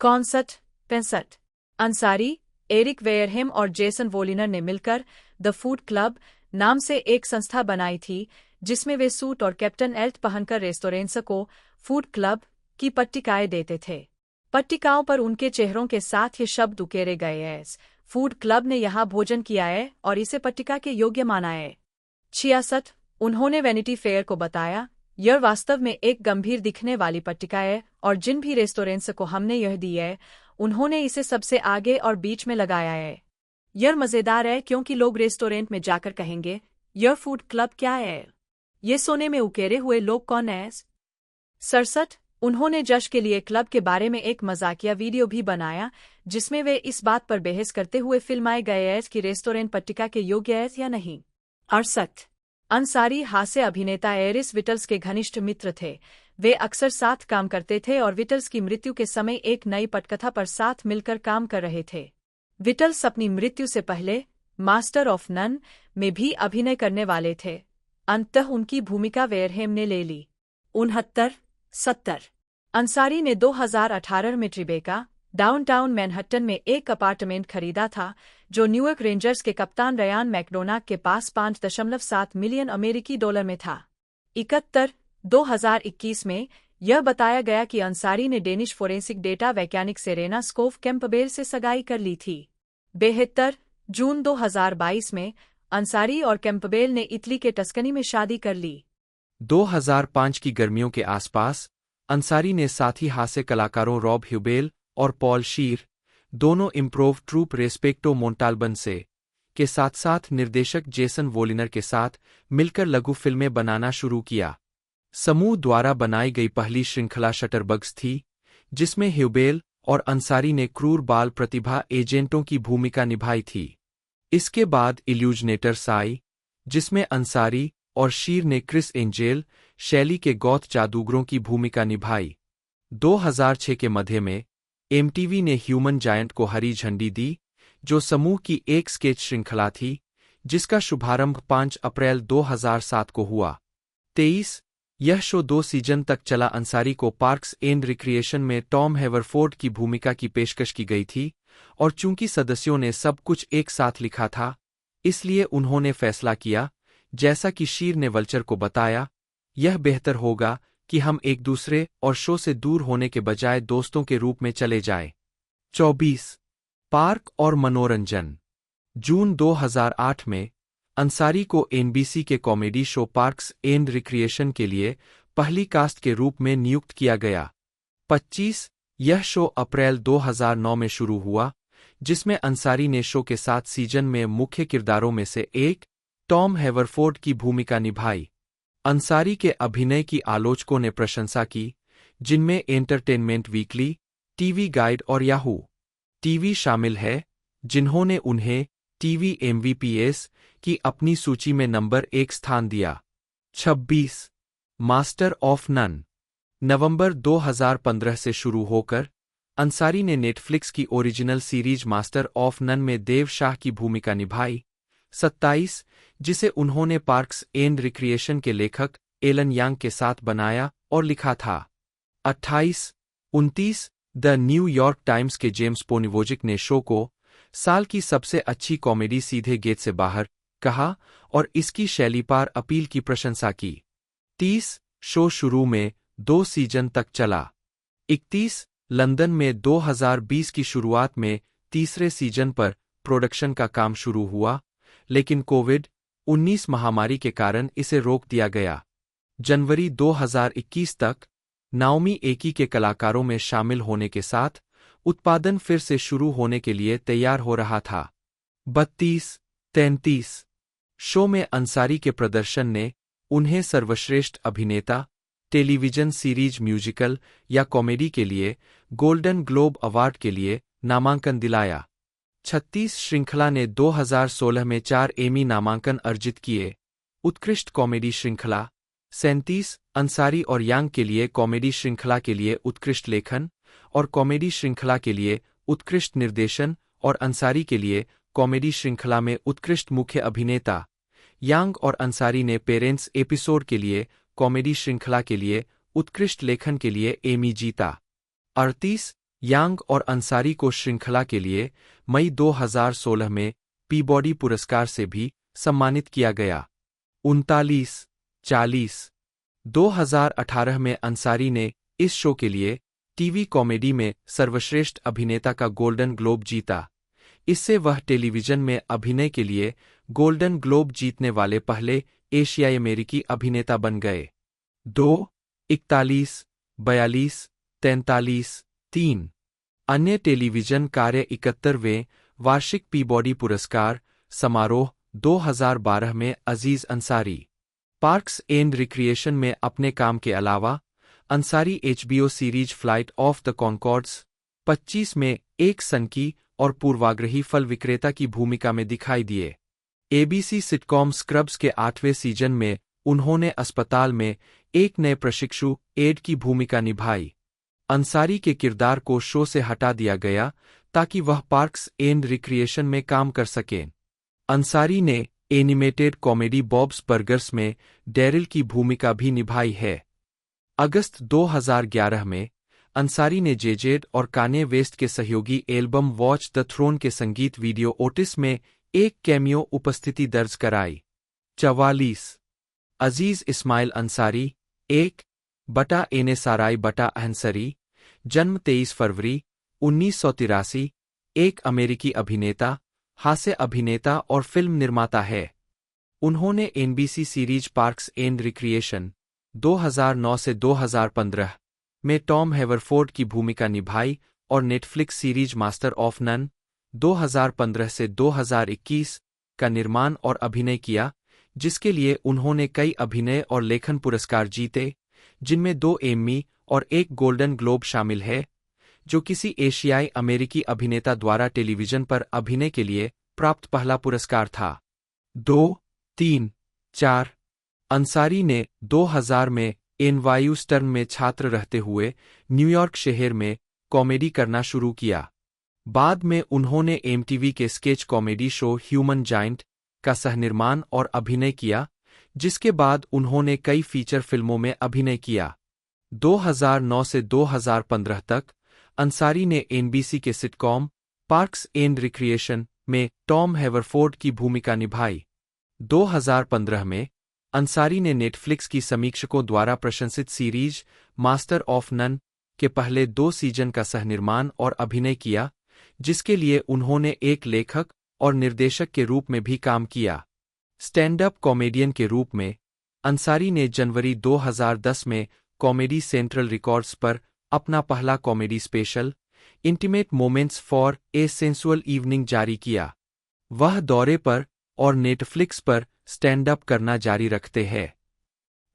65 अंसारी, एरिक वेयरहेम और जेसन वोलिनर ने मिलकर द फूड क्लब नाम से एक संस्था बनाई थी, जिसमें वे सूट और कैप्टन एल्ट पहनकर रेस्टोरेंट्स को फूड क्लब की पट्टिकाएं देते थे। पट्टिकाओं पर उनके चेहरों के साथ ये शब्द उकेरे गए हैं, फूड क्लब ने यहाँ भोजन किया है और इसे पट्टिका के योग्य माना है। 66 उन्होंने वैनिटी फेयर को बताया, यह वास्तव में एक गंभीर दिखने वाली पट्टिका है और जिन भी रेस्टोरेंट्स को हमने यह दी है उन्होंने इसे सबसे आगे और बीच में लगाया है। यह मज़ेदार है क्योंकि लोग रेस्टोरेंट में जाकर कहेंगे, यह फूड क्लब क्या है? ये सोने में उकेरे हुए लोग कौन हैं? 67 उन्होंने जश के लिए क्लब के बारे में एक मजाकिया वीडियो भी बनाया, जिसमें वे इस बात पर बहस करते हुए फिल्माए गए हैं कि रेस्टोरेंट पट्टिका के योग्य है या नहीं। अरशद अंसारी हास्य अभिनेता एरिस विटल्स के घनिष्ठ मित्र थे। वे अक्सर साथ काम करते थे और विटल्स की मृत्यु के समय एक नई पटकथा पर साथ मिलकर काम कर रहे थे। विटल्स अपनी मृत्यु से पहले मास्टर ऑफ नन में भी अभिनय करने वाले थे। अंततः उनकी भूमिका वेयरहेम ने ले ली। 69-70 अंसारी ने 2018 में ट्रिबेका, डाउनटाउन मैनहट्टन में एक अपार्टमेंट खरीदा था, जो न्यूयॉर्क रेंजर्स के कप्तान रयान मैकडोनाल्ड के पास 5.7 मिलियन अमेरिकी डॉलर में था। 2021 में यह बताया गया कि अंसारी ने डेनिश फोरेंसिक डेटा वैज्ञानिक सेरेना स्कोव कैंपबेल से सगाई कर ली थी। 72 जून 2022 में अंसारी और कैंपबेल ने इटली के टस्कनी में शादी कर ली। 2005 की गर्मियों के आसपास अंसारी ने साथी हास्य कलाकारों रॉब ह्यूबेल और पॉल शीर, दोनों इम्प्रोव ट्रूप रेस्पेक्टो मोंटाल्बन से के साथ साथ निर्देशक जेसन वोलिनर के साथ मिलकर लघु फिल्में बनाना शुरू किया। समूह द्वारा बनाई गई पहली श्रृंखला शटरबग्स थी, जिसमें ह्यूबेल और अंसारी ने क्रूर बाल प्रतिभा एजेंटों की भूमिका निभाई थी। इसके बाद इल्यूजनेटर्स आई, जिसमें अंसारी और शीर ने क्रिस एंजेल शैली के गौथ जादूगरों की भूमिका निभाई। 2006 के मध्य में एमटीवी ने ह्यूमन जायंट को हरी झंडी दी, जो समूह की एक स्केच श्रृंखला थी, जिसका शुभारंभ 5 अप्रैल 2007 को हुआ। 23 यह शो 2 सीजन तक चला। अंसारी को पार्क्स एंड रिक्रिएशन में टॉम हैवरफोर्ड की भूमिका की पेशकश की गई थी, और चूंकि सदस्यों ने सब कुछ एक साथ लिखा था, इसलिए उन्होंने फैसला किया, जैसा कि शीर ने वल्चर को बताया, यह बेहतर होगा कि हम एक दूसरे और शो से दूर होने के बजाय दोस्तों के रूप में चले जाएं। 24 पार्क और मनोरंजन। जून 2008 में अंसारी को एनबीसी के comedy show parks and recreation के लिए पहली कास्ट के रूप में नियुक्त किया गया। 25 यह शो अप्रैल 2009 में शुरू हुआ, जिसमें अंसारी ने शो के 7 सीजन में मुख्य किरदारों में से एक, टॉम हैवरफोर्ड की भूमिका निभाई। अंसारी के अभिनय की आलोचकों ने प्रशंसा की, जिनमें एंटरटेनमेंट वीकली, टीवी गाइड और याहू टीवी शामिल है, जिन्होंने उन्हें टीवी एमवीपीएस की अपनी सूची में नंबर 1 स्थान दिया। 26 मास्टर ऑफ नन। नवंबर 2015 से शुरू होकर अंसारी ने नेटफ्लिक्स की original series Master of None में देव शाह की भूमिका निभाई। 27 जिसे उन्होंने पार्क्स एंड रिक्रिएशन के लेखक एलन यांग के साथ बनाया और लिखा था। 28 29 द न्यूयॉर्क टाइम्स के जेम्स पोनिवोजिक ने शो को साल की सबसे अच्छी कॉमेडी सीधे गेट से बाहर कहा और इसकी शैली पर अपील की प्रशंसा की। 30 शो शुरू में 2 सीजन तक चला। 31 लंदन में 2020 की शुरुआत में तीसरे सीजन पर प्रोडक्शन का काम शुरू हुआ, लेकिन कोविड-19 महामारी के कारण इसे रोक दिया गया। जनवरी 2021 तक नाओमी एकी के कलाकारों में शामिल होने के साथ उत्पादन फिर से शुरू होने के लिए तैयार हो रहा था। 32-33 शो में अंसारी के प्रदर्शन ने उन्हें सर्वश्रेष्ठ अभिनेता, टेलीविजन सीरीज म्यूजिकल या कॉमेडी के लिए गोल्डन ग्लोब अवार्ड के लिए नामांकन दिलाया। 36 श्रृंखला ने 2016 में 4 एमी नामांकन अर्जित किए। उत्कृष्ट कॉमेडी श्रृंखला। 37 अंसारी और यांग के लिए कॉमेडी श्रृंखला के लिए उत्कृष्ट लेखन और कॉमेडी श्रृंखला के लिए उत्कृष्ट निर्देशन और अंसारी के लिए कॉमेडी श्रृंखला में उत्कृष्ट मुख्य अभिनेता। यांग और अंसारी ने पेरेंट्स एपिसोड के लिए कॉमेडी श्रृंखला के लिए उत्कृष्ट लेखन के लिए एमी जीता। 38 यांग और अंसारी को श्रृंखला के लिए मई 2016 में पीबॉडी पुरस्कार से भी सम्मानित किया गया। 39-40 2018 में अंसारी ने इस शो के लिए टीवी कॉमेडी में सर्वश्रेष्ठ अभिनेता का गोल्डन ग्लोब जीता। इससे वह टेलीविजन में अभिनय के लिए गोल्डन ग्लोब जीतने वाले पहले एशियाई अमेरिकी अभिनेता बन गए। 41 42 43 3 अन्य टेलीविजन कार्य 71वें वार्षिक पीबॉडी पुरस्कार समारोह 2012 में Aziz Ansari. Parks and recreation में अपने काम के अलावा Ansari HBO series flight of the Conchords 25 में एक सनकी और पूर्वाग्रही फल विक्रेता की भूमिका में दिखाई दिए। ABC सिटकॉम स्क्रब्स के 8वें सीजन में उन्होंने अस्पताल में एक नए प्रशिक्षु एड की भूमिका निभाई। अंसारी के किरदार को शो से हटा दिया गया ताकि वह पार्क्स एंड रिक्रिएशन में काम कर सकें। अंसारी ने एनिमेटेड कॉमेडी बॉब्स बर्गर्स में डैरिल की भूमिका भी निभाई है। अगस्त 2011 में अंसारी ने जेजेड और कान्ये वेस्ट के सहयोगी एल्बम वॉच द थ्रोन के संगीत वीडियो ओटिस में एक कैमियो उपस्थिति दर्ज कराई। 44 अजीज इस्माइल अंसारी 1/एनेसाराई/अहंसरी, जन्म 23 फरवरी 1983, एक अमेरिकी अभिनेता, हास्य अभिनेता और फिल्म निर्माता है। उन्होंने NBC series parks and recreation 2009 से 2015 में टॉम हैवरफोर्ड की भूमिका निभाई और Netflix series Master of None 2015 से 2021 का निर्माण और अभिनय किया, जिसके लिए उन्होंने कई अभिनय और लेखन पुरस्कार जीते, जिनमें 2 एम्मी और 1 गोल्डन ग्लोब शामिल है, जो किसी एशियाई अमेरिकी अभिनेता द्वारा टेलीविजन पर अभिनय के लिए प्राप्त पहला पुरस्कार था। 2, 3, 4 अंसारी ने 2000 में NYU स्टर्न में छात्र रहते हुए न्यूयॉर्क शहर में कॉमेडी करना शुरू किया। बाद में उन्होंने MTV के sketch comedy show human giant का सहनिर्माण और अभिनय किया, जिसके बाद उन्होंने कई फीचर फिल्मों में अभिनय किया। 2009 से 2015 तक अंसारी ने NBC के सिटकॉम पार्क्स एंड रिक्रिएशन में टॉम हैवरफोर्ड की भूमिका निभाई। 2015 में अंसारी ने नेटफ्लिक्स की समीक्षकों द्वारा प्रशंसित सीरीज मास्टर ऑफ नन के पहले 2 सीजन का सहनिर्माण और अभिनय किया, जिसके लिए उन्होंने एक लेखक और निर्देशक के रूप में भी काम किया। स्टैंड अप कॉमेडियन के रूप में अंसारी ने जनवरी 2010 में कॉमेडी सेंट्रल रिकॉर्ड्स पर अपना पहला comedy special intimate moments for a sensual evening जारी किया। वह दौरे पर और नेटफ्लिक्स पर स्टैंड अप करना जारी रखते हैं।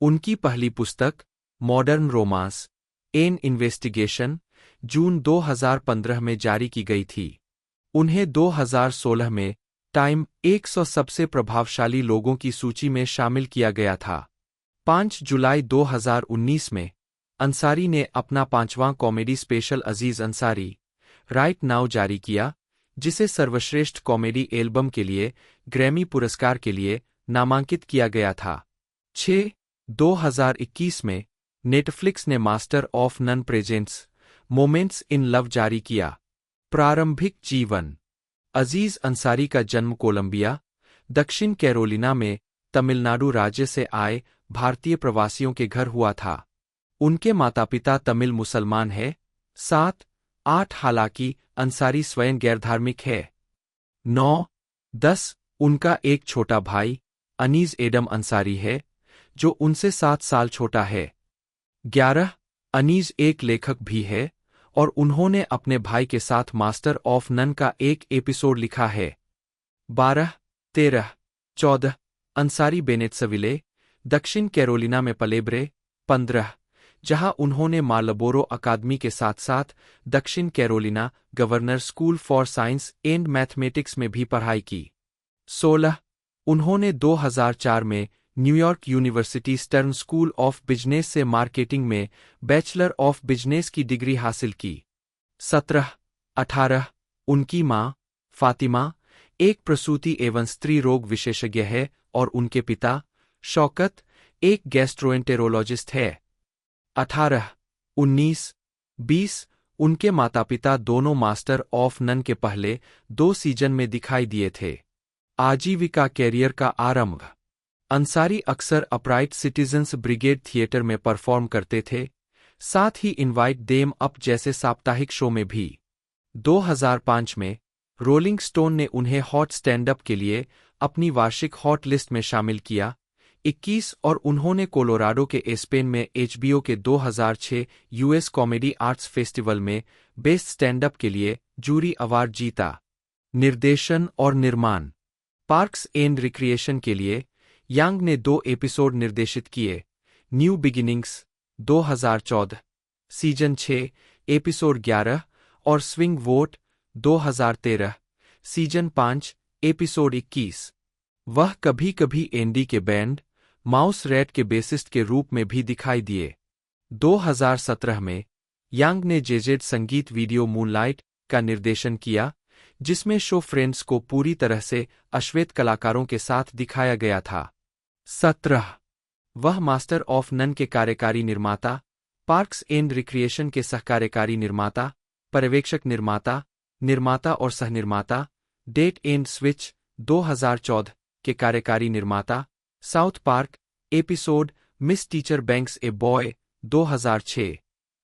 उनकी पहली पुस्तक मॉडर्न रोमांस एन इन्वेस्टिगेशन जून 2015 में जारी की गई थी। उन्हें 2016 में टाइम 100 सबसे प्रभावशाली लोगों की सूची में शामिल किया गया था। 5 जुलाई 2019 में अंसारी ने अपना 5वां comedy special Aziz Ansari right now जारी किया, जिसे सर्वश्रेष्ठ कॉमेडी एल्बम के लिए ग्रैमी पुरस्कार के लिए नामांकित किया गया था। 6 2021 में नेटफ्लिक्स ने Master of None presents moments in love जारी किया। प्रारंभिक जीवन अजीज अंसारी का जन्म कोलंबिया, दक्षिण कैरोलिना में तमिलनाडु राज्य से आए भारतीय प्रवासियों के घर हुआ था। उनके माता-पिता तमिल मुसलमान हैं। 7, 8 हालांकि अंसारी स्वयं गैरधार्मिक है। 9, 10 उनका एक छोटा भाई अनीज एडम अंसारी है, जो उनसे 7 साल छोटा है। 11 अनीज एक लेखक भी है और उन्होंने अपने भाई के साथ मास्टर ऑफ नन का एक एपिसोड लिखा है। 12, 13, 14 अंसारी बेनेत्सविले, दक्षिण कैरोलिना में पलेब्रे। 15 जहां उन्होंने मार्लबोरो अकादमी के साथ साथ दक्षिण Carolina governor school for science and mathematics में भी पढ़ाई की। 16 उन्होंने 2004 में New York university stern school of business से मार्केटिंग में बैचलर ऑफ बिजनेस की डिग्री हासिल की। 17, 18 उनकी मां फातिमा एक प्रसूति एवं स्त्री रोग विशेषज्ञ है और उनके पिता शौकत एक गैस्ट्रोएंटेरोलॉजिस्ट है। 18, 19, 20 उनके माता-पिता दोनों मास्टर ऑफ नन के पहले 2 सीजन में दिखाई दिए थे। आजीविका कैरियर का आरंभ अंसारी अक्सर अपराइट सिटीजन्स ब्रिगेड थिएटर में परफॉर्म करते थे, साथ ही इनवाइट देम अप जैसे साप्ताहिक शो में भी। 2005 में रोलिंग स्टोन ने उन्हें हॉट स्टैंड अप के लिए अपनी वार्षिक हॉट लिस्ट में शामिल किया। 21 और उन्होंने कोलोराडो के एस्पेन में HBO के 2006 US कॉमेडी आर्ट्स फेस्टिवल में बेस्ट स्टैंड अप के लिए जूरी अवार्ड जीता। निर्देशन और निर्माण पार्क्स एंड रिक्रिएशन के लिए यांग ने 2 एपिसोड निर्देशित किए। न्यू बिगिनिंग्स 2014, सीजन 6, एपिसोड 11 और स्विंग वोट 2013, सीजन 5, एपिसोड 21। वह कभी कभी एंडी के बैंड माउस रैट के बेसिस्ट के रूप में भी दिखाई दिए। 2017 में यांग ने जेजेड संगीत वीडियो मूनलाइट का निर्देशन किया, जिसमें शो फ्रेंड्स को पूरी तरह से अश्वेत कलाकारों के साथ दिखाया गया था। 17 वह मास्टर ऑफ नन के कार्यकारी निर्माता, पार्क्स एंड रिक्रिएशन के सहकार्यकारी निर्माता, पर्यवेक्षक निर्माता, निर्माता और सहनिर्माता, डेट एंड स्विच 2014 के कार्यकारी निर्माता, South Park episode Miss Teacher Bangs a Boy 2006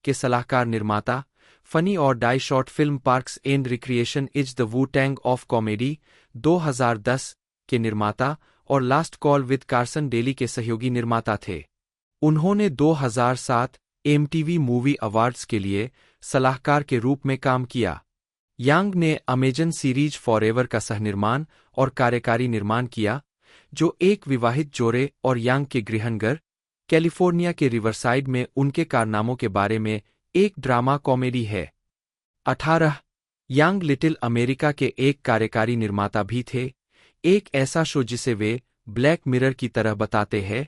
के सलाहकार निर्माता, Funny or Die short film Parks and Recreation is the Wu Tang of Comedy 2010 के निर्माता और Last Call with Carson Daly के सहयोगी निर्माता थे। उन्होंने 2007 MTV मूवी अवार्ड्स के लिए सलाहकार के रूप में काम किया। यांग ने अमेजन सीरीज फॉरएवर का सहनिर्माण और कार्यकारी निर्माण किया, जो एक विवाहित जोड़े और यांग के गृहनगर कैलिफोर्निया के रिवरसाइड में उनके कारनामों के बारे में एक ड्रामा कॉमेडी है। 18 यांग लिटिल अमेरिका के एक कार्यकारी निर्माता भी थे, एक ऐसा शो जिसे वे ब्लैक मिरर की तरह बताते हैं,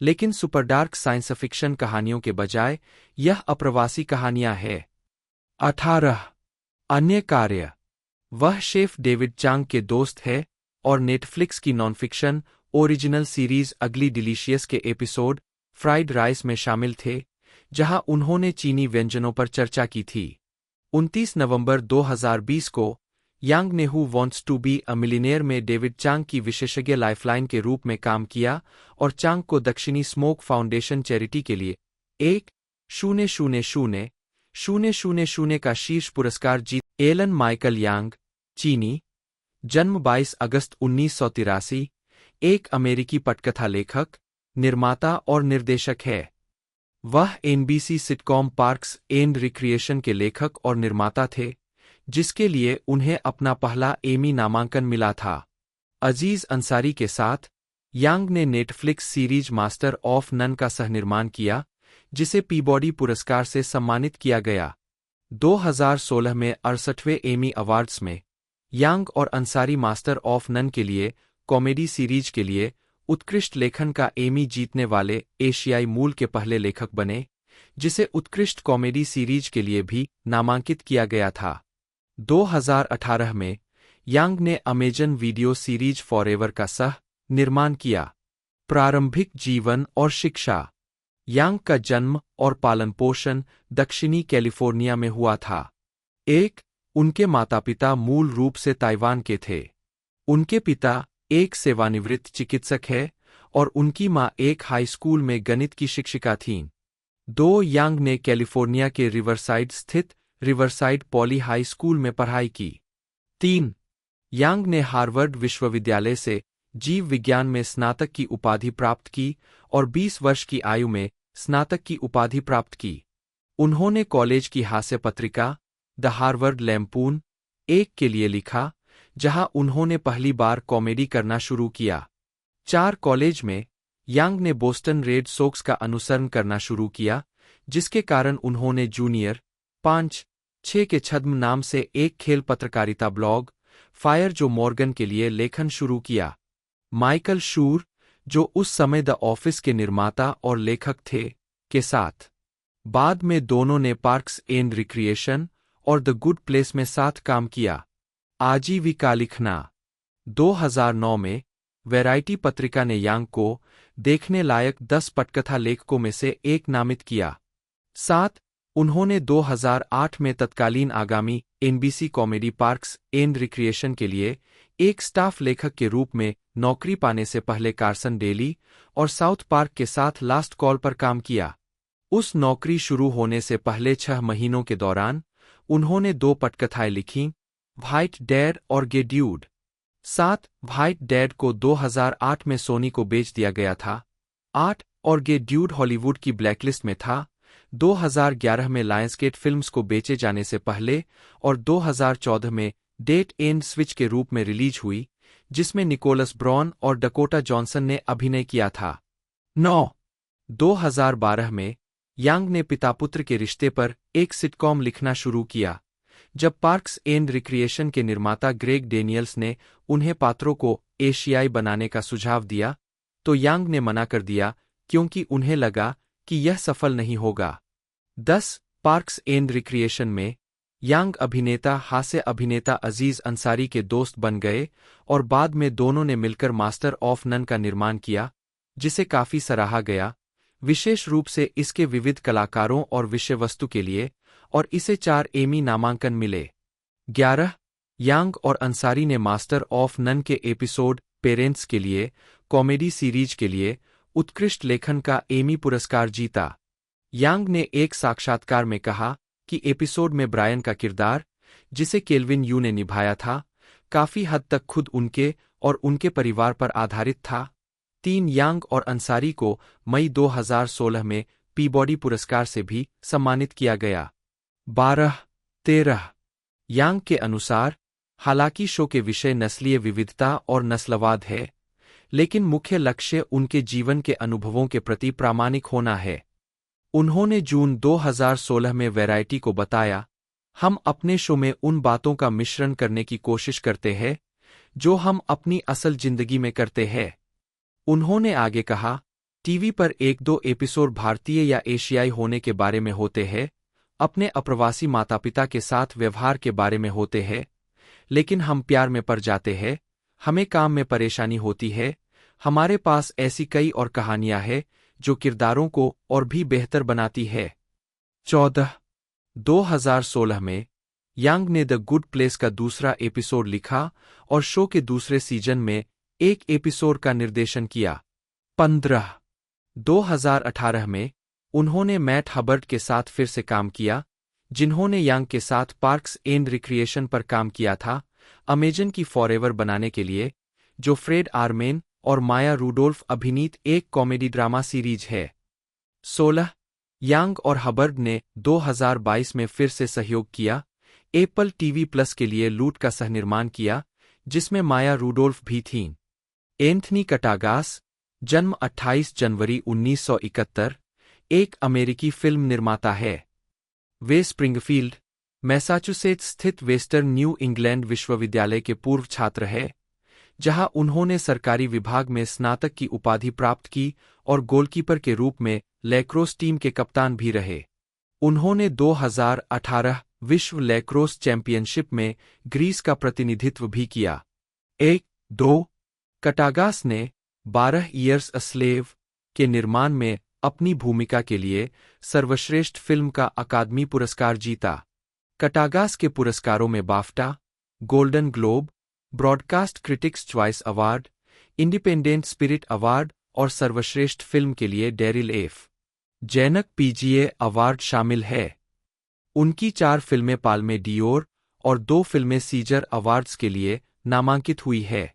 लेकिन सुपरडार्क साइंस फिक्शन कहानियों के बजाय यह अप्रवासी कहानियां हैं। 18 अन्य कार्य वह शेफ डेविड चांग के दोस्त है और नेटफ्लिक्स की नॉन फिक्शन ओरिजिनल सीरीज अगली डिलीशियस के एपिसोड फ्राइड राइस में शामिल थे, जहां उन्होंने चीनी व्यंजनों पर चर्चा की थी। 29 नवंबर 2020 को यांग ने Who Wants to Be a Millionaire में डेविड चांग की विशेषज्ञ लाइफलाइन के रूप में काम किया और चांग को दक्षिणी स्मोक फाउंडेशन चैरिटी के लिए 1,000,000 का शीर्ष पुरस्कार जीत। एलन माइकल यांग, चीनी, जन्म 22 अगस्त 1983, एक अमेरिकी पटकथा लेखक, निर्माता और निर्देशक है। वह NBC sitcom parks and recreation के लेखक और निर्माता थे, जिसके लिए उन्हें अपना पहला एमी नामांकन मिला था। अजीज अंसारी के साथ यांग ने Netflix series Master of None का सहनिर्माण किया, जिसे पीबॉडी पुरस्कार से सम्मानित किया गया। 2016 में 68वें एमी अवार्ड्स में यांग और अंसारी मास्टर ऑफ नन के लिए कॉमेडी सीरीज के लिए उत्कृष्ट लेखन का एमी जीतने वाले एशियाई मूल के पहले लेखक बने, जिसे उत्कृष्ट कॉमेडी सीरीज के लिए भी नामांकित किया गया था। 2018 में यांग ने अमेजन वीडियो सीरीज फॉरएवर का सह निर्माण किया। प्रारंभिक जीवन और शिक्षा यांग का जन्म और पालन पोषण दक्षिणी कैलिफोर्निया में हुआ था। उनके माता पिता मूल रूप से ताइवान के थे। उनके पिता एक सेवानिवृत्त चिकित्सक है और उनकी मां एक हाई स्कूल में गणित की शिक्षिका थीं। 2 यांग ने कैलिफोर्निया के रिवरसाइड स्थित रिवरसाइड पॉली हाई स्कूल में पढ़ाई की। 3 यांग ने हार्वर्ड विश्वविद्यालय से जीव विज्ञान में स्नातक की उपाधि प्राप्त की और 20 वर्ष की आयु में स्नातक की उपाधि प्राप्त की। उन्होंने कॉलेज की हास्य पत्रिका द हार्वर्ड लैम्पून के लिए लिखा, जहां उन्होंने पहली बार कॉमेडी करना शुरू किया। 4 कॉलेज में यांग ने बोस्टन रेड सोक्स का अनुसरण करना शुरू किया, जिसके कारण उन्होंने जूनियर 5-6 के छद्म नाम से एक खेल पत्रकारिता ब्लॉग फायर जो मॉर्गन के लिए लेखन शुरू किया। माइकल शूर, जो उस समय द ऑफिस के निर्माता और लेखक थे, के साथ बाद में दोनों ने पार्क्स एंड रिक्रिएशन और द गुड प्लेस में साथ काम किया। आजीविका लिखना 2009 में वैरायटी पत्रिका ने यांग को देखने लायक 10 पटकथा लेखकों में से एक नामित किया। 7 उन्होंने 2008 में तत्कालीन आगामी NBC comedy parks and recreation के लिए एक स्टाफ लेखक के रूप में नौकरी पाने से पहले कार्सन डेली और साउथ पार्क के साथ लास्ट कॉल पर काम किया। उस नौकरी शुरू होने से पहले 6 महीनों के दौरान उन्होंने 2 पटकथाएं लिखीं, व्हाइट डैड और गे ड्यूड। 7 व्हाइट डैड को 2008 में सोनी को बेच दिया गया था। 8 और गे ड्यूड हॉलीवुड की ब्लैकलिस्ट में था। 2011 में लायंसगेट फिल्म्स को बेचे जाने से पहले और 2014 में डेट एंड स्विच के रूप में रिलीज हुई, जिसमें निकोलस ब्रॉन और डकोटा जॉनसन ने अभिनय किया था। 9 2012 में यांग ने पिता पुत्र के रिश्ते पर एक सिटकॉम लिखना शुरू किया। जब पार्क्स एंड रिक्रिएशन के निर्माता ग्रेग डेनियल्स ने उन्हें पात्रों को एशियाई बनाने का सुझाव दिया, तो यांग ने मना कर दिया क्योंकि उन्हें लगा कि यह सफल नहीं होगा। 10 पार्क्स एंड रिक्रिएशन में यांग हास्य अभिनेता अजीज अंसारी के दोस्त बन गए और बाद में दोनों ने मिलकर मास्टर ऑफ नन का निर्माण किया, जिसे काफी सराहा गया, विशेष रूप से इसके विविध कलाकारों और विषय वस्तु के लिए, और इसे 4 एमी नामांकन मिले। 11 यांग और अंसारी ने मास्टर ऑफ नन के एपिसोड पेरेंट्स के लिए कॉमेडी सीरीज के लिए उत्कृष्ट लेखन का एमी पुरस्कार जीता। यांग ने एक साक्षात्कार में कहा कि एपिसोड में ब्रायन का किरदार, जिसे केल्विन यू ने निभाया था, काफी हद तक खुद उनके और उनके परिवार पर आधारित था। 3 यांग और अंसारी को मई 2016 में पीबॉडी पुरस्कार से भी सम्मानित किया गया। 12-13 यांग के अनुसार, हालांकि शो के विषय नस्लीय विविधता और नस्लवाद है, लेकिन मुख्य लक्ष्य उनके जीवन के अनुभवों के प्रति प्रामाणिक होना है। उन्होंने जून 2016 में वैरायटी को बताया, हम अपने शो में उन बातों का मिश्रण करने की कोशिश करते हैं जो हम अपनी असल जिंदगी में करते हैं। उन्होंने आगे कहा, टीवी पर 1-2 एपिसोड भारतीय या एशियाई होने के बारे में होते हैं, अपने अप्रवासी माता पिता के साथ व्यवहार के बारे में होते हैं, लेकिन हम प्यार में पड़ जाते हैं, हमें काम में परेशानी होती है, हमारे पास ऐसी कई और कहानियां हैं जो किरदारों को और भी बेहतर बनाती है। 14 2016 में यांग ने द गुड प्लेस का दूसरा एपिसोड लिखा और शो के दूसरे सीजन में एक एपिसोड का निर्देशन किया। 15 2018 में उन्होंने मैट हबर्ड के साथ फिर से काम किया, जिन्होंने यांग के साथ पार्क्स एंड रिक्रिएशन पर काम किया था, अमेजन की फॉरएवर बनाने के लिए, जो फ्रेड आर्मेन और माया रूडोल्फ अभिनीत एक कॉमेडी ड्रामा सीरीज है। 16 यांग और हबर्ड ने 2022 में फिर से सहयोग किया, एप्पल टीवी प्लस के लिए लूट का सहनिर्माण किया, जिसमें माया रूडोल्फ भी थीं। एंथनी कटागास, जन्म 28 जनवरी 1971, एक अमेरिकी फिल्म निर्माता है। वे स्प्रिंगफील्ड, मैसाचुसेट्स स्थित वेस्टर्न न्यू इंग्लैंड विश्वविद्यालय के पूर्व छात्र हैं, जहां उन्होंने सरकारी विभाग में स्नातक की उपाधि प्राप्त की और गोलकीपर के रूप में लैक्रोस टीम के कप्तान भी रहे। उन्होंने 2018 विश्व लैक्रोस चैंपियनशिप में ग्रीस का प्रतिनिधित्व भी किया। 1-2 कटागास ने 12 ईयर्स अ स्लेव के निर्माण में अपनी भूमिका के लिए सर्वश्रेष्ठ फिल्म का अकादमी पुरस्कार जीता। कटागास के पुरस्कारों में BAFTA, golden globe, broadcast critics choice award, independent spirit award और सर्वश्रेष्ठ फिल्म के लिए डेरिल एफ. जैनक पीजीए अवार्ड शामिल है। उनकी 4 फिल्में पाल्मे डियोर और 2 फिल्में सीजर अवार्ड्स के लिए नामांकित हुई है।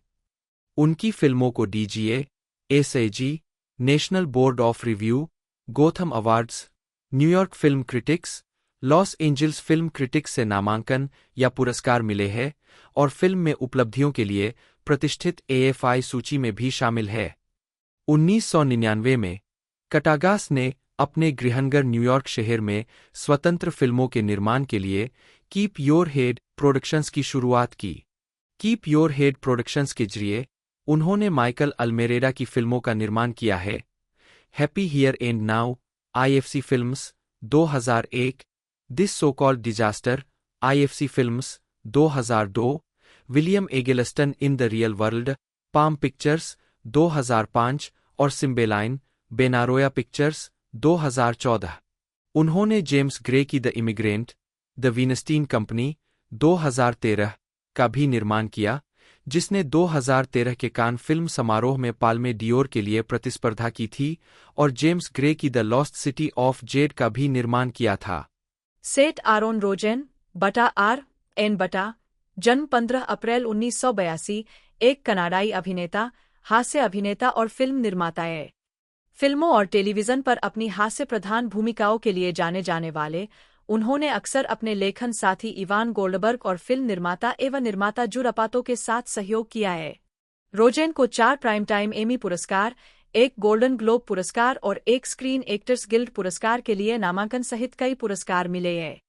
उनकी फिल्मों को DGA, SAG, national board of review, Gotham awards, New York film critics, Los Angeles film critics से नामांकन या पुरस्कार मिले हैं और फिल्म में उपलब्धियों के लिए प्रतिष्ठित एएफआई सूची में भी शामिल है। 1999 में कटागास ने अपने गृहनगर न्यूयॉर्क शहर में स्वतंत्र फिल्मों के निर्माण के लिए कीप योर हेड प्रोडक्शंस की शुरुआत की। कीप योर हेड प्रोडक्शंस के जरिए उन्होंने माइकल अल्मेरेडा की फिल्मों का निर्माण किया है। Happy here and now, IFC films 2001, this so called disaster, IFC films 2002, William Eggleston in the real world, Palm pictures 2005 और सिम्बेलाइन, बेनारोया पिक्चर्स 2014। उन्होंने जेम्स ग्रे की the immigrant, the Weinstein company 2013 का भी निर्माण किया, जिसने 2013 के कान फिल्म समारोह में पाल्मे डियोर के लिए प्रतिस्पर्धा की थी, और जेम्स ग्रे की the lost city of Z का भी निर्माण किया था। सेठ आरोन रोजेन बटा आर.एन. बटा, जन्म 15 अप्रैल 1982, एक कनाडाई अभिनेता, हास्य अभिनेता और फिल्म निर्माता है। फिल्मों और टेलीविज़न पर अपनी हास्य प्रधान भूमिकाओं के लिए जाने जाने वाले उन्होंने अक्सर अपने लेखन साथी इवान गोल्डबर्ग और फिल्म निर्माता एवं निर्माता जुड अपातो के साथ सहयोग किया है। रोजेन को 4 प्राइम टाइम एमी पुरस्कार, एक गोल्डन ग्लोब पुरस्कार और एक स्क्रीन एक्टर्स गिल्ड पुरस्कार के लिए नामांकन सहित कई पुरस्कार मिले हैं।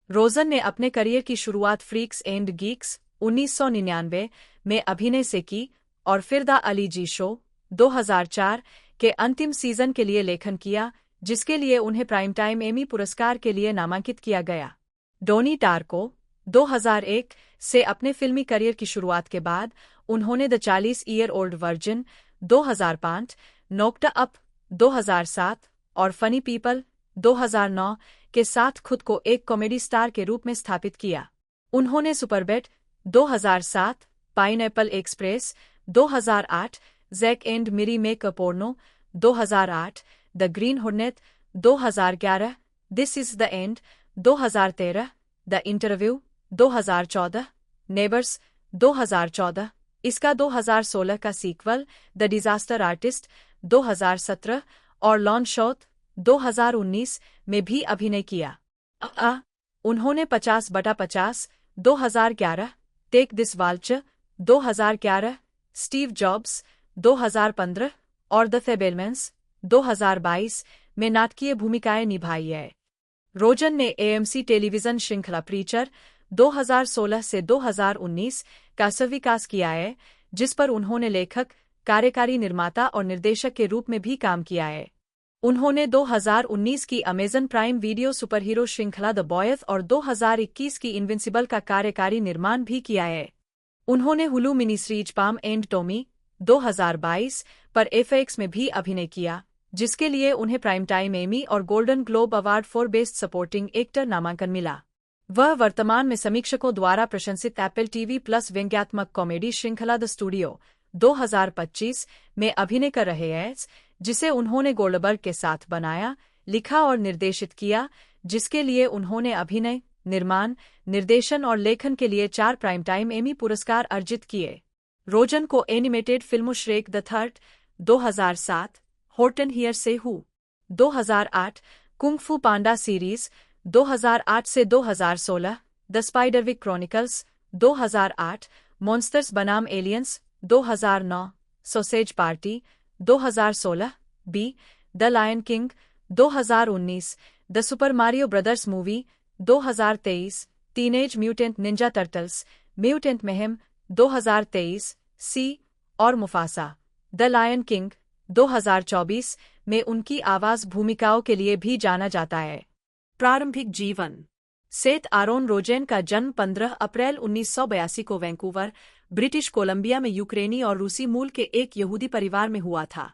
रोजन ने अपने करियर की शुरुआत फ्रीक्स एंड गीक्स 1999 में अभिनय से की और फिर द अली जी शो 2004 के अंतिम सीजन के लिए लेखन किया, जिसके लिए उन्हें प्राइम टाइम एमी पुरस्कार के लिए नामांकित किया गया। डोनी टार्को 2001 से अपने फिल्मी करियर की शुरुआत के बाद उन्होंने द 40-ईयर-ओल्ड वर्जिन 2005, नोक्ड अप 2007 और फनी पीपल 2009 के साथ खुद को एक कॉमेडी स्टार के रूप में स्थापित किया। उन्होंने Superbad 2007, Pineapple Express 2008, Zack and Miri Make a Porno 2008, The Green Hornet 2011, This is the End 2013, The Interview 2014, Neighbors 2014, इसका 2016 का सीक्वल द डिजास्टर आर्टिस्ट 2017 और लॉन्च शॉट 2019 में भी अभिनय किया। उन्होंने 50/50 2011, टेक दिस वाल्चर 2011, स्टीव जॉब्स 2015 और द फेबेलमैन्स 2022 में नाटकीय भूमिकाएं निभाई है। रोजन ने एएमसी टेलीविजन श्रृंखला प्रीचर 2016 से 2019 का स्वीकार किया है, जिस पर उन्होंने लेखक, कार्यकारी निर्माता और निर्देशक के रूप में भी काम किया है। उन्होंने 2019 की अमेजन प्राइम वीडियो सुपरहीरो श्रृंखला द बॉयज और 2021 की इनविंसिबल का कार्यकारी निर्माण भी किया है। उन्होंने Hulu mini series palm and Tommy 2022 पर एफएक्स में भी अभिनय किया, जिसके लिए उन्हें प्राइम टाइम एमी और golden globe award for best supporting actor नामांकन मिला। वह वर्तमान में समीक्षकों द्वारा प्रशंसित एप्पल टीवी प्लस व्यंग्यात्मक कॉमेडी श्रृंखला द स्टूडियो 2025 में अभिनय कर रहे हैं, जिसे उन्होंने गोल्डबर्ग के साथ बनाया, लिखा और निर्देशित किया, जिसके लिए उन्होंने अभिनय, निर्माण, निर्देशन और लेखन के लिए 4 प्राइम टाइम एमी पुरस्कार अर्जित किए। रोजन को एनिमेटेड फिल्मों Shrek the third 2007, Horton here से हू 2008, कुंग फू पांडा सीरीज 2008 से 2016, द स्पाइडरविक क्रॉनिकल्स 2008, मॉन्स्टर्स बनाम एलियंस 2009, सॉसेज पार्टी 2016, बी The Lion King 2019, The Super Mario Bros Movie 2023, Teenage mutant Ninja turtles Mutant Mayhem 2023, सी और मुफासा द लायन किंग 2024 में उनकी आवाज भूमिकाओं के लिए भी जाना जाता है। प्रारंभिक जीवन। सेथ आरोन रोजेन का जन्म 15 अप्रैल 1982 को वैंकूवर, ब्रिटिश कोलंबिया में यूक्रेनी और रूसी मूल के एक यहूदी परिवार में हुआ था।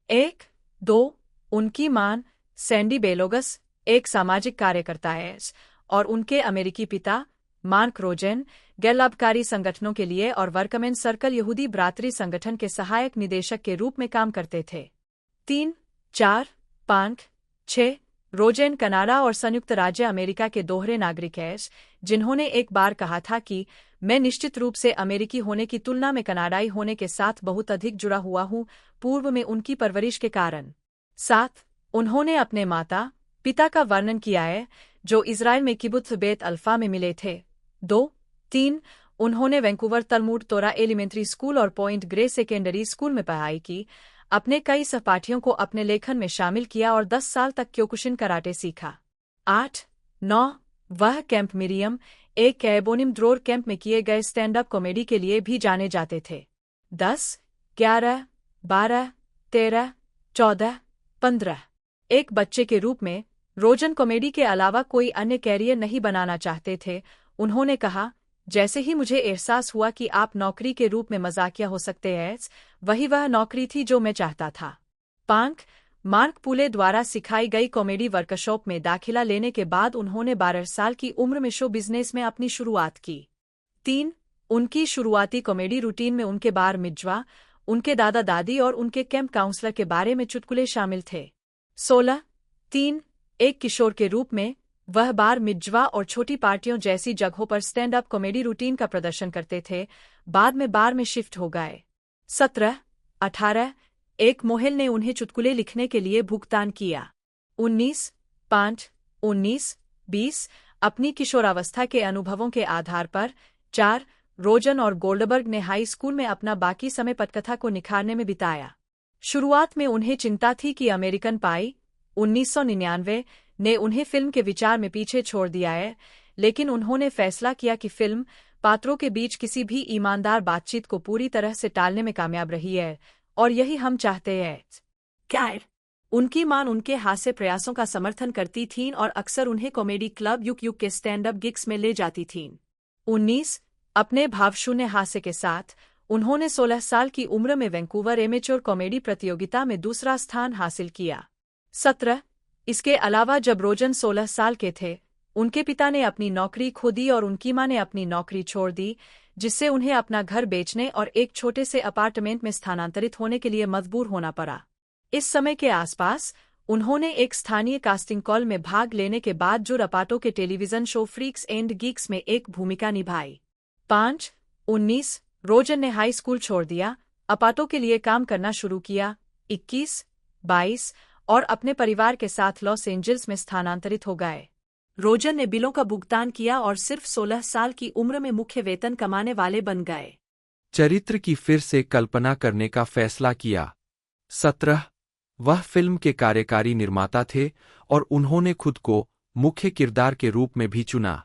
1-2 उनकी मां सैंडी बेलोगस एक सामाजिक कार्यकर्ता है और उनके अमेरिकी पिता मार्क रोजेन गैर लाभकारी संगठनों के लिए और वर्कमेन सर्कल यहूदी भ्रातृ संगठन के सहायक निदेशक के रूप में काम करते थे। 3, 4, 5, 6 रोजेन कनाडा और संयुक्त राज्य अमेरिका के दोहरे नागरिक हैं, जिन्होंने एक बार कहा था कि मैं निश्चित रूप से अमेरिकी होने की तुलना में कनाडाई होने के साथ बहुत अधिक जुड़ा हुआ हूं, पूर्व में उनकी परवरिश के कारण। 7 उन्होंने अपने माता पिता का वर्णन किया है, जो इजराइल में किबुत्स बेत अल्फा में मिले थे। 2-3 उन्होंने वैंकूवर तलमूड तोरा एलिमेंट्री स्कूल और पॉइंट ग्रे सेकेंडरी स्कूल में पढ़ाई की, अपने कई सहपाठियों को अपने लेखन में शामिल किया और 10 साल तक क्योकुशिन कराटे सीखा। 8-9 वह कैंप मिरियम, एक कैबोनिम ड्रोर कैंप में किए गए स्टैंड अप कॉमेडी के लिए भी जाने जाते थे। 10, 11, 12, 13, 14, 15 एक बच्चे के रूप में रोजन कॉमेडी के अलावा कोई अन्य कैरियर नहीं बनाना चाहते थे। उन्होंने कहा, जैसे ही मुझे एहसास हुआ कि आप नौकरी के रूप में मजाकिया हो सकते हैं, वही वह नौकरी थी जो मैं चाहता था। 5 मार्क पुले द्वारा सिखाई गई कॉमेडी वर्कशॉप में दाखिला लेने के बाद उन्होंने 12 साल की उम्र में शो बिजनेस में अपनी शुरुआत की। 3 उनकी शुरुआती कॉमेडी रूटीन में उनके बार मिज्वा, उनके दादा दादी और उनके कैंप काउंसलर के बारे में चुटकुले शामिल थे। 16-3 एक किशोर के रूप में वह बार मिज्वा और छोटी पार्टियों जैसी जगहों पर स्टैंड अप कॉमेडी रूटीन का प्रदर्शन करते थे, बाद में बार में शिफ्ट हो गए। 17-18 एक मोहेल ने उन्हें चुटकुले लिखने के लिए भुगतान किया। 19-5-19-20 अपनी किशोरावस्था के अनुभवों के आधार पर 4 रोजन और गोल्डबर्ग ने हाई स्कूल में अपना बाकी समय पटकथा को निखारने में बिताया। शुरुआत में उन्हें चिंता थी कि अमेरिकन पाई 1999 ने उन्हें फिल्म के विचार में पीछे छोड़ दिया है, लेकिन उन्होंने फैसला किया कि फिल्म पात्रों के बीच किसी भी ईमानदार बातचीत को पूरी तरह से टालने में कामयाब रही है, और यही हम चाहते हैं। क्या उनकी मां उनके हास्य प्रयासों का समर्थन करती थीं और अक्सर उन्हें कॉमेडी क्लब युग के स्टैंड अप गिग्स में ले जाती थीं। 19 अपने भावशून्य हास्य के साथ उन्होंने 16 साल की उम्र में वैंकूवर एमेच्योर कॉमेडी प्रतियोगिता में दूसरा स्थान हासिल किया। 17 इसके अलावा जब रोजन 16 साल के थे, उनके पिता ने अपनी नौकरी खो दी और उनकी मां ने अपनी नौकरी छोड़ दी, जिससे उन्हें अपना घर बेचने और एक छोटे से अपार्टमेंट में स्थानांतरित होने के लिए मजबूर होना पड़ा। इस समय के आसपास उन्होंने एक स्थानीय कास्टिंग कॉल में भाग लेने के बाद जो रपाटो के television show freaks and Geeks में एक भूमिका निभाई। 5 19 रोजन ने हाई स्कूल छोड़ दिया, अपाटो के लिए काम करना शुरू किया। 21 22 और अपने परिवार के साथ लॉस एंजल्स में स्थानांतरित हो गए। रोजन ने बिलों का भुगतान किया और सिर्फ 16 साल की उम्र में मुख्य वेतन कमाने वाले बन गए। चरित्र की फिर से कल्पना करने का फैसला किया। 17 वह फिल्म के कार्यकारी निर्माता थे और उन्होंने खुद को मुख्य किरदार के रूप में भी चुना।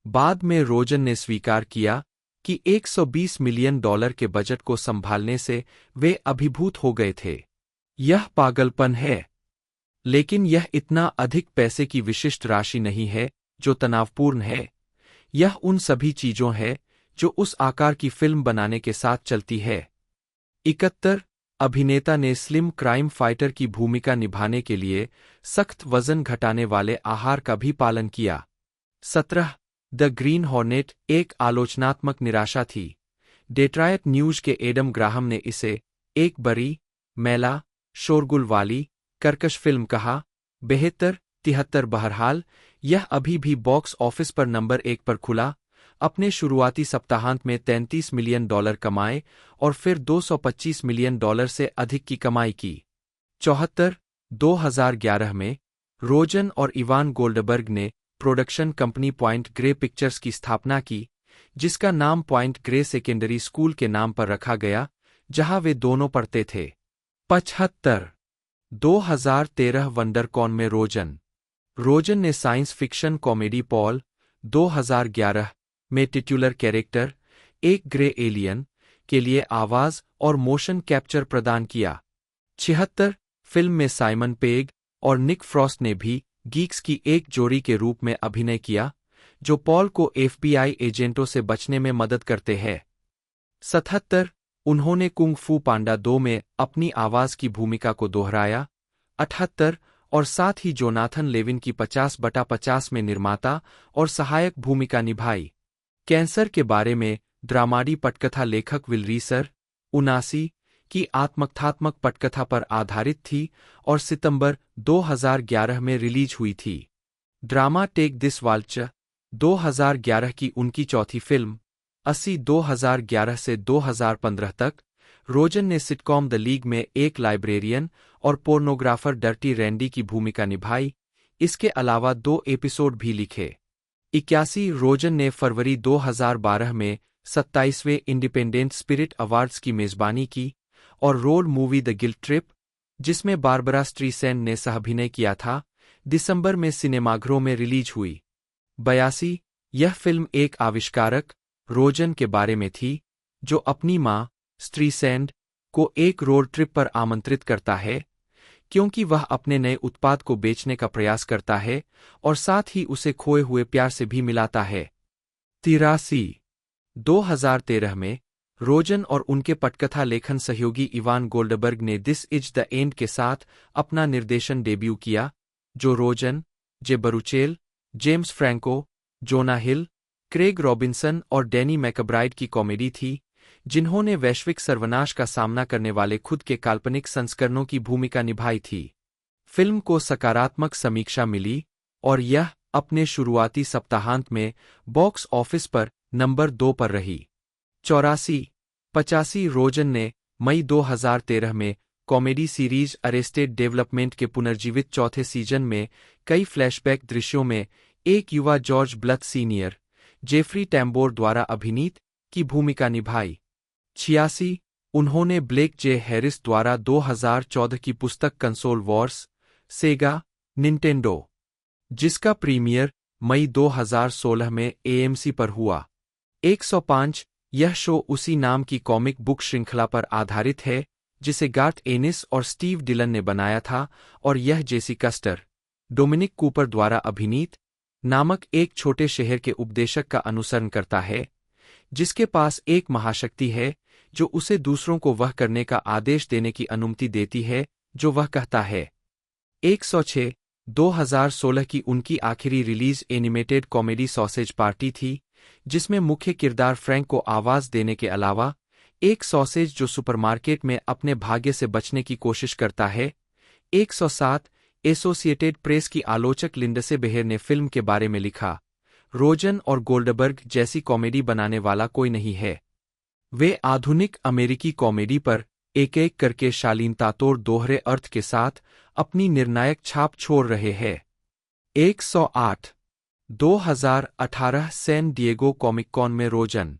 बाद में रोजन ने स्वीकार किया कि $120 मिलियन के बजट को संभालने से वे अभिभूत हो गए थे। यह पागलपन है, लेकिन यह इतना अधिक पैसे की विशिष्ट राशि नहीं है जो तनावपूर्ण है। यह उन सभी चीजों है जो उस आकार की फिल्म बनाने के साथ चलती है। 71 अभिनेता ने स्लिम क्राइम फाइटर की भूमिका निभाने के लिए सख्त वजन घटाने वाले आहार का भी पालन किया। 17 द ग्रीन हॉर्नेट एक आलोचनात्मक निराशा थी। डेट्रॉयट न्यूज के एडम ग्राहम ने इसे एक बड़ी, मैला, शोरगुल वाली, कर्कश फिल्म कहा। 72 73 बहरहाल यह अभी भी बॉक्स ऑफिस पर नंबर 1 पर खुला, अपने शुरुआती सप्ताहांत में $33 मिलियन कमाए और फिर $225 मिलियन से अधिक की कमाई की। 74 2011 में रोजन और इवान गोल्डबर्ग ने production company point grey pictures की स्थापना की, जिसका नाम पॉइंट ग्रे सेकेंडरी स्कूल के नाम पर रखा गया, जहां वे दोनों पढ़ते थे। 75 2013 वंडरकॉन में रोजन ने साइंस फिक्शन कॉमेडी पॉल 2011 में टिट्युलर कैरेक्टर एक ग्रे एलियन के लिए आवाज और मोशन कैप्चर प्रदान किया। 76 फिल्म में साइमन पेग और निक फ्रॉस्ट ने भी गीक्स की एक जोड़ी के रूप में अभिनय किया, जो पॉल को FBI एजेंटों से बचने में मदद करते हैं। 77 उन्होंने कुंग फू पांडा 2 में अपनी आवाज की भूमिका को दोहराया। 78 और साथ ही जोनाथन लेविन की 50/50 में निर्माता और सहायक भूमिका निभाई। कैंसर के बारे में ड्रामाडी पटकथा लेखक विल रीसर 79 की आत्मकथात्मक पटकथा पर आधारित थी और सितंबर 2011 में रिलीज हुई थी। ड्रामा टेक दिस वाल्च 2011 की उनकी चौथी फिल्म। 80 2011 से 2015 तक रोजन ने सिटकॉम द लीग में एक लाइब्रेरियन और पोर्नोग्राफर डर्टी रैंडी की भूमिका निभाई। इसके अलावा 2 एपिसोड भी लिखे। 81 रोजन ने फरवरी 2012 में 27वें इंडिपेंडेंट स्पिरिट अवार्ड्स की मेजबानी की और road movie the guilt trip, जिसमें बारबरा स्ट्रीसैंड ने सहअभिनय किया था, दिसंबर में सिनेमाघरों में रिलीज हुई। 82 यह फिल्म एक आविष्कारक रोजन के बारे में थी, जो अपनी मां स्ट्रीसैंड को एक रोड ट्रिप पर आमंत्रित करता है, क्योंकि वह अपने नए उत्पाद को बेचने का प्रयास करता है और साथ ही उसे खोए हुए प्यार से भी मिलाता है। 83 2013 में रोजन और उनके पटकथा लेखन सहयोगी इवान गोल्डबर्ग ने दिस इज द एंड के साथ अपना निर्देशन डेब्यू किया, जो रोजन, जे बरूचेल, जेम्स फ्रैंको, जोना हिल, क्रेग रॉबिन्सन और डैनी मैकब्राइड की कॉमेडी थी, जिन्होंने वैश्विक सर्वनाश का सामना करने वाले खुद के काल्पनिक संस्करणों की भूमिका निभाई थी। फिल्म को सकारात्मक समीक्षा मिली और यह अपने शुरुआती सप्ताहांत में बॉक्स ऑफिस पर नंबर 2 पर रही। 84 रोजन ने मई 2013 में कॉमेडी सीरीज अरेस्टेड डेवलपमेंट के पुनर्जीवित चौथे सीजन में कई फ्लैशबैक दृश्यों में एक युवा जॉर्ज ब्लथ सीनियर, जेफरी टैम्बोर द्वारा अभिनीत की भूमिका निभाई। 86 उन्होंने ब्लेक जे हैरिस द्वारा 2014 की पुस्तक कंसोल वॉर्स, सेगा, निंटेंडो, जिसका प्रीमियर मई 2016 में एएमसी पर हुआ। 105 यह शो उसी नाम की कॉमिक बुक श्रृंखला पर आधारित है जिसे गार्थ एनिस और स्टीव डिलन ने बनाया था और यह जेसी कस्टर, डोमिनिक कूपर द्वारा अभिनीत नामक एक छोटे शहर के उपदेशक का अनुसरण करता है जिसके पास एक महाशक्ति है जो उसे दूसरों को वह करने का आदेश देने की अनुमति देती है जो वह कहता है। 106 2016 की उनकी आखिरी release animated comedy sausage party थी जिसमें मुख्य किरदार फ्रैंक को आवाज देने के अलावा एक सॉसेज जो सुपरमार्केट में अपने भाग्य से बचने की कोशिश करता है। 107 एसोसिएटेड प्रेस की आलोचक लिंडसे बेहर ने फिल्म के बारे में लिखा, रोजन और गोल्डबर्ग जैसी कॉमेडी बनाने वाला कोई नहीं है। वे आधुनिक अमेरिकी कॉमेडी पर एक-एक करके शालीनतातोड़ दोहरे अर्थ के साथ अपनी निर्णायक छाप छोड़ रहे हैं। 108 2018 सैन डिएगो कॉमिक कॉन में रोजन,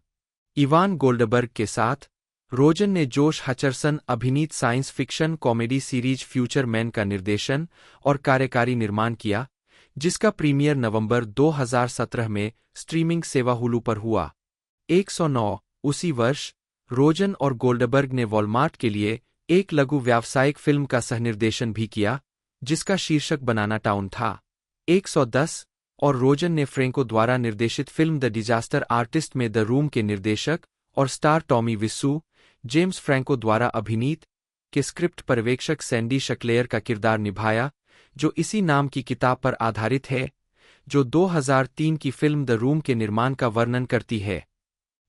इवान गोल्डबर्ग के साथ रोजन ने जोश हचरसन अभिनीत science fiction comedy series future man का निर्देशन और कार्यकारी निर्माण किया जिसका प्रीमियर नवंबर 2017 में स्ट्रीमिंग सेवा हुलू पर हुआ। 109 उसी वर्ष रोजन और गोल्डबर्ग ने वॉलमार्ट के लिए एक लघु व्यावसायिक फिल्म का सहनिर्देशन भी किया जिसका शीर्षक बनाना टाउन था। 110 और रोजन ने फ्रैंको द्वारा निर्देशित फिल्म द डिजास्टर आर्टिस्ट में द रूम के निर्देशक और स्टार टॉमी विस्सू, जेम्स फ्रैंको द्वारा अभिनीत के स्क्रिप्ट पर्यवेक्षक सैंडी शक्लेयर का किरदार निभाया जो इसी नाम की किताब पर आधारित है जो 2003 की फिल्म द रूम के निर्माण का वर्णन करती है।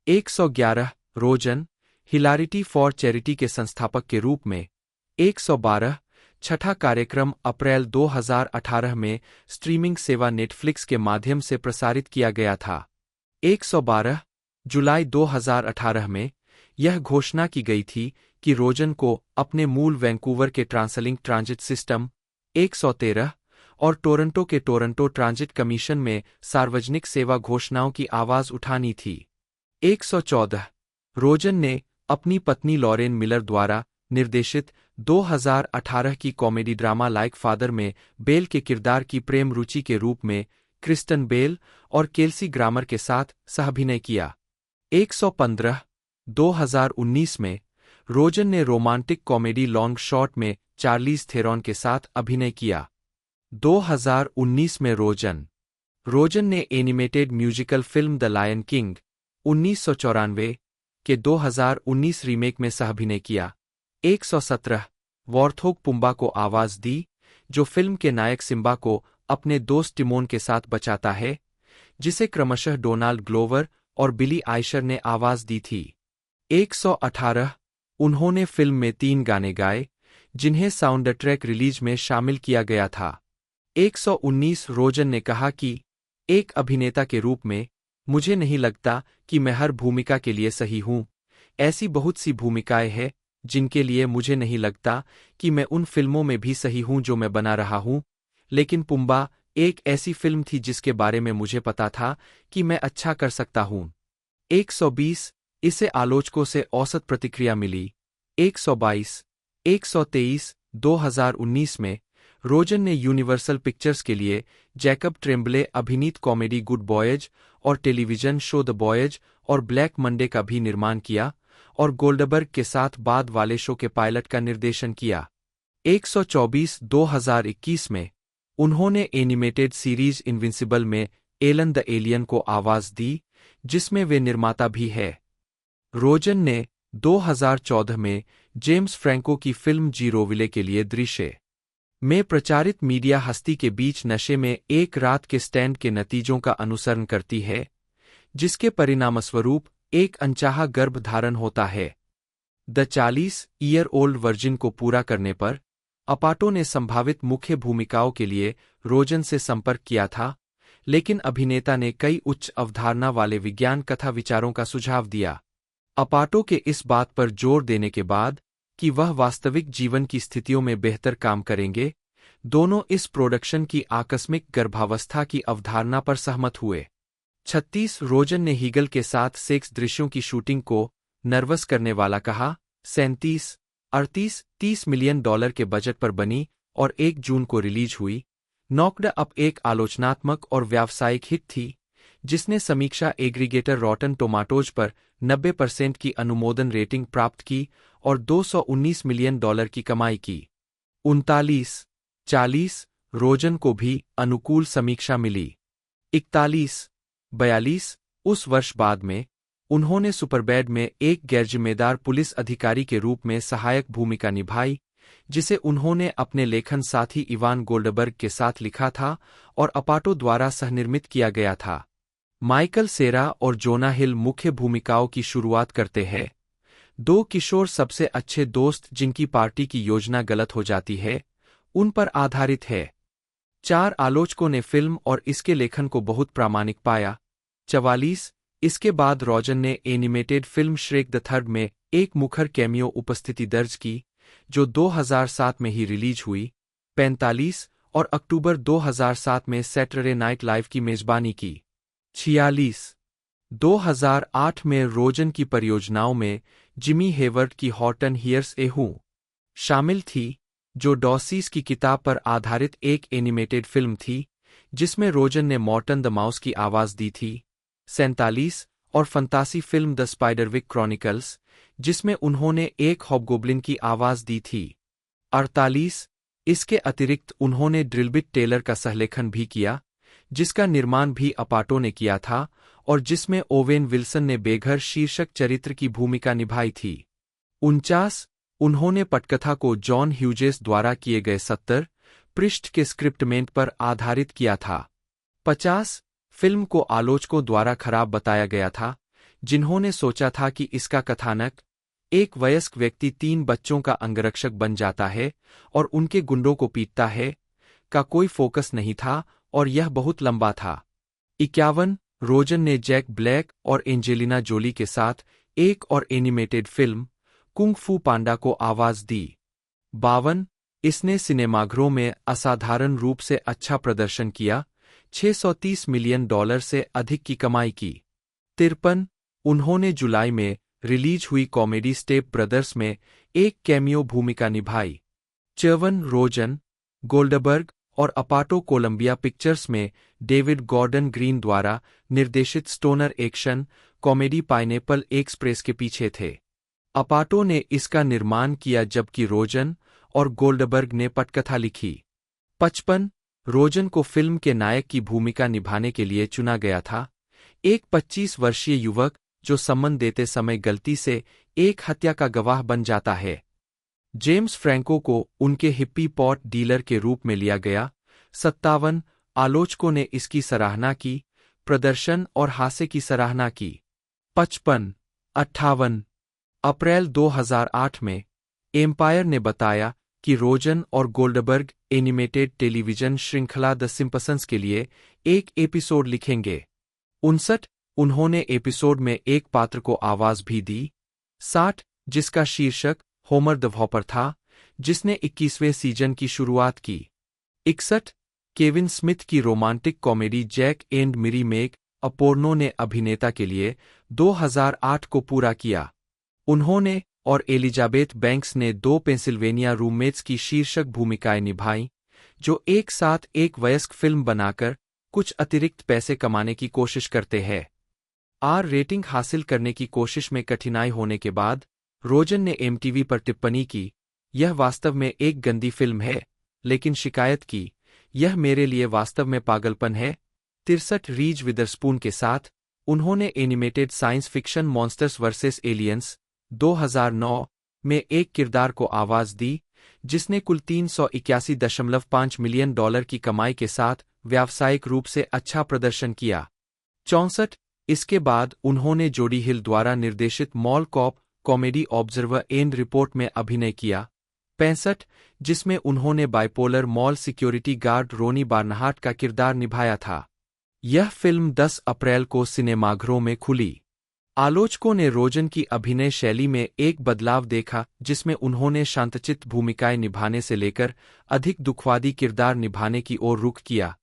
111 रोजन, हिलारिटी फॉर चैरिटी के संस्थापक के रूप में। 112 छठा कार्यक्रम अप्रैल 2018 में स्ट्रीमिंग सेवा नेटफ्लिक्स के माध्यम से प्रसारित किया गया था। 112 जुलाई 2018 में यह घोषणा की गई थी कि रोजन को अपने मूल वैंकूवर के ट्रांसलिंक ट्रांजिट सिस्टम 113 और टोरंटो के टोरंटो ट्रांजिट कमीशन में सार्वजनिक सेवा घोषणाओं की आवाज उठानी थी। 114 रोजन ने अपनी पत्नी लॉरेन मिलर द्वारा निर्देशित 2018 की कॉमेडी ड्रामा लाइक फादर में बेल के किरदार की प्रेम रुचि के रूप में क्रिस्टन बेल और केल्सी ग्रामर के साथ सहअभिनय किया। 115 2019 में रोजन ने रोमांटिक कॉमेडी लॉन्ग शॉट में चार्लीज थेरॉन के साथ अभिनय किया। 2019 में रोजन ने animated musical film The Lion King 1994 के 2019 रीमेक में सहअभिनय किया। 117 वॉर्थोग पुम्बा को आवाज दी जो फिल्म के नायक सिम्बा को अपने दोस्त टिमोन के साथ बचाता है जिसे क्रमशः डोनाल्ड ग्लोवर और बिली आइशर ने आवाज दी थी। 118 उन्होंने फिल्म में 3 गाने गाए जिन्हें साउंड ट्रैक रिलीज में शामिल किया गया था। 119 रोजन ने कहा कि एक अभिनेता के रूप में मुझे नहीं लगता कि मैं हर भूमिका के लिए सही हूं। ऐसी बहुत सी भूमिकाएं हैं जिनके लिए मुझे नहीं लगता कि मैं उन फिल्मों में भी सही हूं जो मैं बना रहा हूं, लेकिन पुम्बा एक ऐसी फिल्म थी जिसके बारे में मुझे पता था कि मैं अच्छा कर सकता हूं। 120 इसे आलोचकों से औसत प्रतिक्रिया मिली। 122 123 2019 में रोजन ने यूनिवर्सल पिक्चर्स के लिए जैकब ट्रेम्बले अभिनीत कॉमेडी गुड बॉयज और टेलीविजन शो द बॉयज और ब्लैक मंडे का भी निर्माण किया और गोल्डबर्ग के साथ बाद वाले शो के पायलट का निर्देशन किया। 124 2021 में उन्होंने एनिमेटेड सीरीज इनविंसिबल में एलन द एलियन को आवाज दी जिसमें वे निर्माता भी है। रोजन ने 2014 में जेम्स फ्रैंको की फिल्म जीरोविले के लिए दृश्य में प्रचारित मीडिया हस्ती के बीच नशे में एक रात के स्टैंड के नतीजों का अनुसरण करती है जिसके परिणामस्वरूप एक अनचाहा गर्भधारण होता है। द 40-ईयर-ओल्ड वर्जिन को पूरा करने पर अपाटो ने संभावित मुख्य भूमिकाओं के लिए रोजन से संपर्क किया था, लेकिन अभिनेता ने कई उच्च अवधारणा वाले विज्ञान कथा विचारों का सुझाव दिया। अपाटो के इस बात पर जोर देने के बाद कि वह वास्तविक जीवन की स्थितियों में बेहतर काम करेंगे, दोनों इस प्रोडक्शन की आकस्मिक गर्भावस्था की अवधारणा पर सहमत हुए। 36 रोजन ने हीगल के साथ सेक्स दृश्यों की शूटिंग को नर्वस करने वाला कहा, $37-38-30 मिलियन के बजट पर बनी और 1 जून को रिलीज हुई। नॉक्ड अप एक आलोचनात्मक और व्यावसायिक हिट थी, जिसने समीक्षा एग्रीगेटर रॉटन टोमाटोज पर 90% की अनुमोदन रेटिंग प्राप्त की और $219 मिलियन की कमाई की। 39-40 रोजन को भी अनुकूल समीक्षा मिली। 41-42 उस वर्ष बाद में, उन्होंने सुपरबैड में एक गैरजिम्मेदार पुलिस अधिकारी के रूप में सहायक भूमिका निभाई, जिसे उन्होंने अपने लेखन साथी इवान गोल्डबर्ग के साथ लिखा था और अपाटो द्वारा सहनिर्मित किया गया था। माइकल सेरा और जोना हिल मुख्य भूमिकाओं की शुरुआत करते हैं। 2 किशोर सबसे अच्छे दोस्त जिनकी पार्टी की योजना गलत हो जाती है, उन पर आधारित है। 4 आलोचकों ने फिल्म और इसके लेखन को बहुत प्रामाणिक पाया। 44 इसके बाद रोजन ने animated film Shrek the third में एक मुखर कैमियो उपस्थिति दर्ज की, जो 2007 में ही रिलीज हुई। 45 और अक्टूबर 2007 में सैटरडे नाइट लाइव की मेजबानी की। 46 2008 में रोजन की परियोजनाओं में जिमी हेवर्ट की हॉटन हियर्स ए हू शामिल थी, जो डॉसीज की किताब पर आधारित एक एनिमेटेड फिल्म थी, जिसमें रोजन ने मॉर्टन द माउस की आवाज दी थी। 47 और फंतासी फिल्म द स्पाइडरविक क्रॉनिकल्स, जिसमें उन्होंने एक हॉबगोब्लिन की आवाज दी थी। 48 इसके अतिरिक्त उन्होंने ड्रिलबिट टेलर का सहलेखन भी किया, जिसका निर्माण भी अपाटो ने किया था और जिसमें ओवेन विल्सन ने बेघर शीर्षक चरित्र की भूमिका निभाई थी। 49 उन्होंने पटकथा को जॉन ह्यूजेस द्वारा किए गए 70 पृष्ठ के स्क्रिप्टमेंट पर आधारित किया था। 50 फिल्म को आलोचकों द्वारा खराब बताया गया था, जिन्होंने सोचा था कि इसका कथानक एक वयस्क व्यक्ति 3 बच्चों का अंगरक्षक बन जाता है और उनके गुंडों को पीटता है, का कोई फोकस नहीं था और यह बहुत लंबा था। 51 रोजन ने जैक ब्लैक और एंजेलिना जोली के साथ एक और एनिमेटेड फिल्म कुंग फू पांडा को आवाज दी। 52 इसने सिनेमाघरों में असाधारण रूप से अच्छा प्रदर्शन किया, $630 मिलियन से अधिक की कमाई की। 53 उन्होंने जुलाई में रिलीज हुई कॉमेडी स्टेप ब्रदर्स में एक कैमियो भूमिका निभाई। 54 रोजन, गोल्डबर्ग और अपाटो कोलंबिया पिक्चर्स में डेविड गॉर्डन ग्रीन द्वारा निर्देशित stoner action comedy pineapple express के पीछे थे। अपाटो ने इसका निर्माण किया जबकि रोजन और गोल्डबर्ग ने पटकथा लिखी। 55 रोजन को फिल्म के नायक की भूमिका निभाने के लिए चुना गया था, एक 25 वर्षीय युवक जो सम्मन देते समय गलती से एक हत्या का गवाह बन जाता है। जेम्स फ्रैंको को उनके हिप्पी पॉट डीलर के रूप में लिया गया। 57 आलोचकों ने इसकी सराहना की, प्रदर्शन और हास्य की सराहना की। 58 अप्रैल 2008 में एम्पायर ने बताया कि रोजन और गोल्डबर्ग एनिमेटेड टेलीविजन श्रृंखला द सिम्पसंस के लिए एक एपिसोड लिखेंगे। 59 उन्होंने एपिसोड में एक पात्र को आवाज भी दी। 60 जिसका शीर्षक होमर द वॉपर था, जिसने 21वें सीजन की शुरुआत की। 61 केविन स्मिथ की romantic comedy Zack and Miri Make a Porno ने अभिनेता के लिए 2008 को पूरा किया। उन्होंने और एलिजाबेथ बैंक्स ने 2 पेंसिल्वेनिया रूममेट्स की शीर्षक भूमिकाएं निभाईं, जो एक साथ एक वयस्क फिल्म बनाकर कुछ अतिरिक्त पैसे कमाने की कोशिश करते हैं। आर रेटिंग हासिल करने की कोशिश में कठिनाई होने के बाद रोजन ने एमटीवी पर टिप्पणी की, यह वास्तव में एक गंदी फिल्म है, लेकिन शिकायत की, यह मेरे लिए वास्तव में पागलपन है। 63 रीज विदरस्पून के साथ उन्होंने animated science fiction monsters versus aliens 2009 में एक किरदार को आवाज दी, जिसने कुल $381.5 मिलियन की कमाई के साथ व्यावसायिक रूप से अच्छा प्रदर्शन किया। 64 इसके बाद उन्होंने जोडी हिल द्वारा निर्देशित mall cop comedy Observe and Report में अभिनय किया। 65 जिसमें उन्होंने bipolar mall security guard Ronnie Barnhardt का किरदार निभाया था। यह फिल्म 10 अप्रैल को सिनेमाघरों में खुली। आलोचकों ने रोजन की अभिनय शैली में एक बदलाव देखा, जिसमें उन्होंने शांतचित्त भूमिकाएं निभाने से लेकर अधिक दुखवादी किरदार निभाने की ओर रुख किया।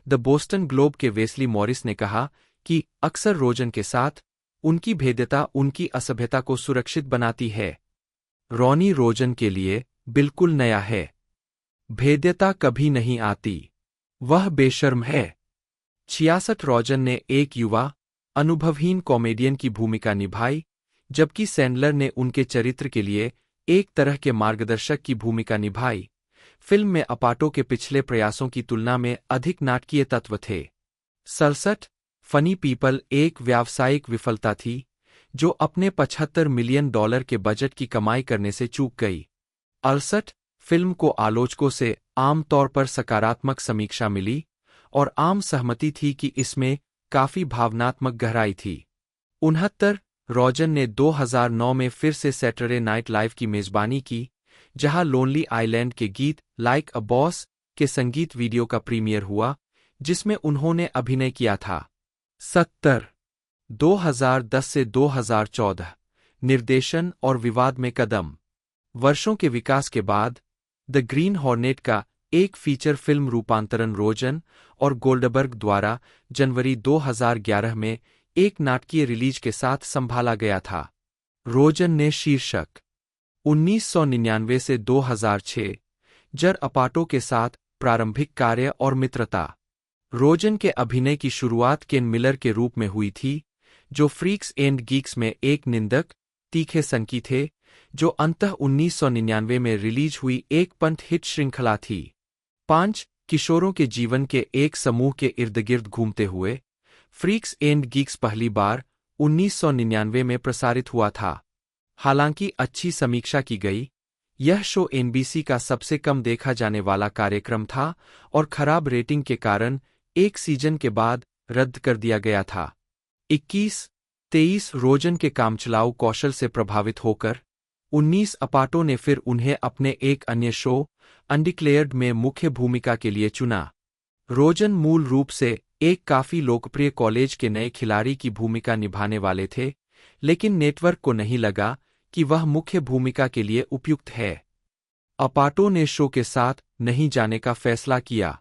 द बोस्टन ग्लोब के वेस्ली मॉरिस ने कहा कि अक्सर रोजन के साथ उनकी भेद्यता उनकी असभ्यता को सुरक्षित बनाती है। रॉनी रोजन के लिए बिल्कुल नया है। भेद्यता कभी नहीं आती, वह बेशर्म है। 66 रोजन ने एक युवा, अनुभवहीन कॉमेडियन की भूमिका निभाई, जबकि सैंडलर ने उनके चरित्र के लिए एक तरह के मार्गदर्शक की भूमिका निभाई। फिल्म में अपाटो के पिछले प्रयासों की तुलना में अधिक नाटकीय तत्व थे। 67 फनी पीपल एक व्यावसायिक विफलता थी, जो अपने $75 मिलियन के बजट की कमाई करने से चूक गई। 68 फिल्म को आलोचकों से आमतौर पर सकारात्मक समीक्षा मिली और आम सहमति थी कि इसमें काफी भावनात्मक गहराई थी। 69 रोजन ने 2009 में फिर से सैटरडे नाइट लाइव की मेजबानी की, जहां लोनली आइलैंड के गीत लाइक अ बॉस के संगीत वीडियो का प्रीमियर हुआ, जिसमें उन्होंने अभिनय किया था। 70 2010 से 2014 निर्देशन और विवाद में कदम। वर्षों के विकास के बाद द ग्रीन हॉर्नेट का एक फीचर फिल्म रूपांतरण रोजन और गोल्डबर्ग द्वारा जनवरी 2011 में एक नाटकीय रिलीज के साथ संभाला गया था। रोजन ने शीर्षक 1999 से 2006 जर अपाटो के साथ प्रारंभिक कार्य और मित्रता। रोजन के अभिनय की शुरुआत केन मिलर के रूप में हुई थी, जो फ्रीक्स एंड गीक्स में एक निंदक, तीखे संकी थे, जो अंततः 1999 में रिलीज हुई एक पंथ हिट श्रृंखला थी। 5 किशोरों के जीवन के एक समूह के इर्दगिर्द घूमते हुए फ्रीक्स एंड गीक्स पहली बार 1999 में प्रसारित हुआ था। हालांकि अच्छी समीक्षा की गई, यह शो एनबीसी का सबसे कम देखा जाने वाला कार्यक्रम था और खराब रेटिंग के कारण एक सीजन के बाद रद्द कर दिया गया था। 21-23 रोजन के कामचलाऊ कौशल से प्रभावित होकर 19 अपाटो ने फिर उन्हें अपने एक अन्य शो अनडिक्लेयर्ड में मुख्य भूमिका के लिए चुना। रोजन मूल रूप से एक काफी लोकप्रिय कॉलेज के नए खिलाड़ी की भूमिका निभाने वाले थे, लेकिन नेटवर्क को नहीं लगा कि वह मुख्य भूमिका के लिए उपयुक्त है। अपाटो ने शो के साथ नहीं जाने का फैसला किया।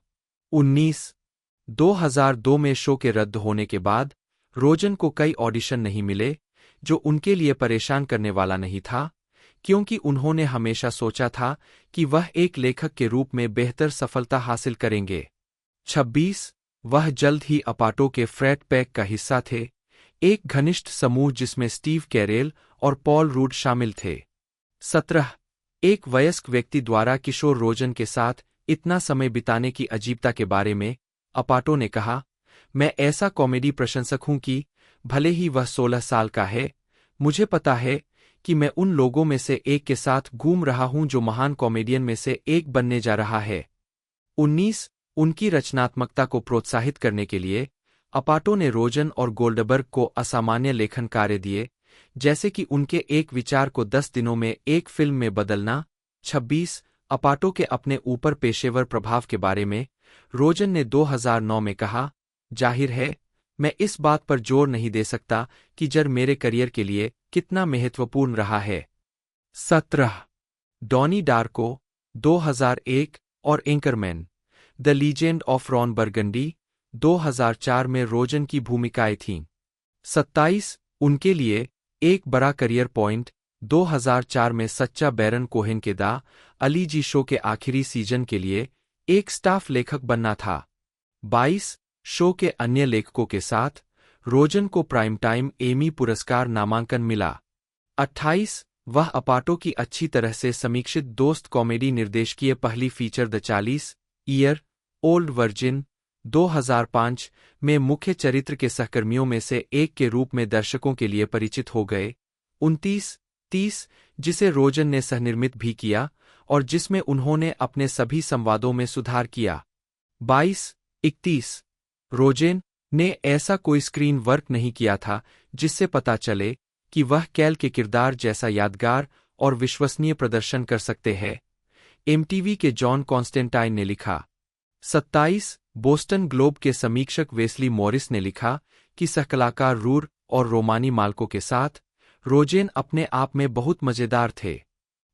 2002 में शो के रद्द होने के बाद रोजन को कई ऑडिशन नहीं मिले, जो उनके लिए परेशान करने वाला नहीं था, क्योंकि उन्होंने हमेशा सोचा था कि वह एक लेखक के रूप में बेहतर सफलता हासिल करेंगे। 26 वह जल्द ही अपाटो के फ्रैट पैक का हिस्सा थे, एक घनिष्ठ समूह जिसमें स्टीव कैरेल और पॉल रूड शामिल थे। 17 एक वयस्क व्यक्ति द्वारा किशोर रोजन के साथ इतना समय बिताने की अजीबता के बारे में अपाटो ने कहा, मैं ऐसा कॉमेडी प्रशंसक हूं कि भले ही वह 16 साल का है, मुझे पता है कि मैं उन लोगों में से एक के साथ घूम रहा हूं जो महान कॉमेडियन में से एक बनने जा रहा है। 19 उनकी रचनात्मकता को प्रोत्साहित करने के लिए अपाटो ने रोजन और गोल्डबर्ग को असामान्य लेखन कार्य दिए, जैसे कि उनके एक विचार को 10 दिनों में एक फिल्म में बदलना। 26 अपाटो के अपने ऊपर पेशेवर प्रभाव के बारे में रोजन ने 2009 में कहा, जाहिर है मैं इस बात पर जोर नहीं दे सकता कि जर मेरे करियर के लिए कितना महत्वपूर्ण रहा है। 17 डॉनी डार्को 2001 और anchorman the legend of Ron Burgundy 2004 में रोजन की भूमिकाएं थीं। 27 उनके लिए एक बड़ा करियर पॉइंट 2004 में सच्चा बैरन कोहेन के दा अली जी शो के आखिरी सीजन के लिए एक स्टाफ लेखक बनना था। 22 शो के अन्य लेखकों के साथ रोजन को प्राइम टाइम एमी पुरस्कार नामांकन मिला। 28 वह अपाटो की अच्छी तरह से समीक्षित दोस्त कॉमेडी निर्देशकीय पहली feature the 40 year old virgin 2005 में मुख्य चरित्र के सहकर्मियों में से एक के रूप में दर्शकों के लिए परिचित हो गए। 29-30 जिसे रोजन ने सहनिर्मित भी किया और जिसमें उन्होंने अपने सभी संवादों में सुधार किया। 22-31 रोजन ने ऐसा कोई स्क्रीन वर्क नहीं किया था जिससे पता चले कि वह कैल के किरदार जैसा यादगार और विश्वसनीय प्रदर्शन कर सकते हैं। एमटीवी के जॉन कॉन्स्टेंटाइन ने लिखा। 27 बोस्टन ग्लोब के समीक्षक वेस्ली मॉरिस ने लिखा कि सहकलाकार रूर और रोमानी माल्को के साथ रोजेन अपने आप में बहुत मजेदार थे।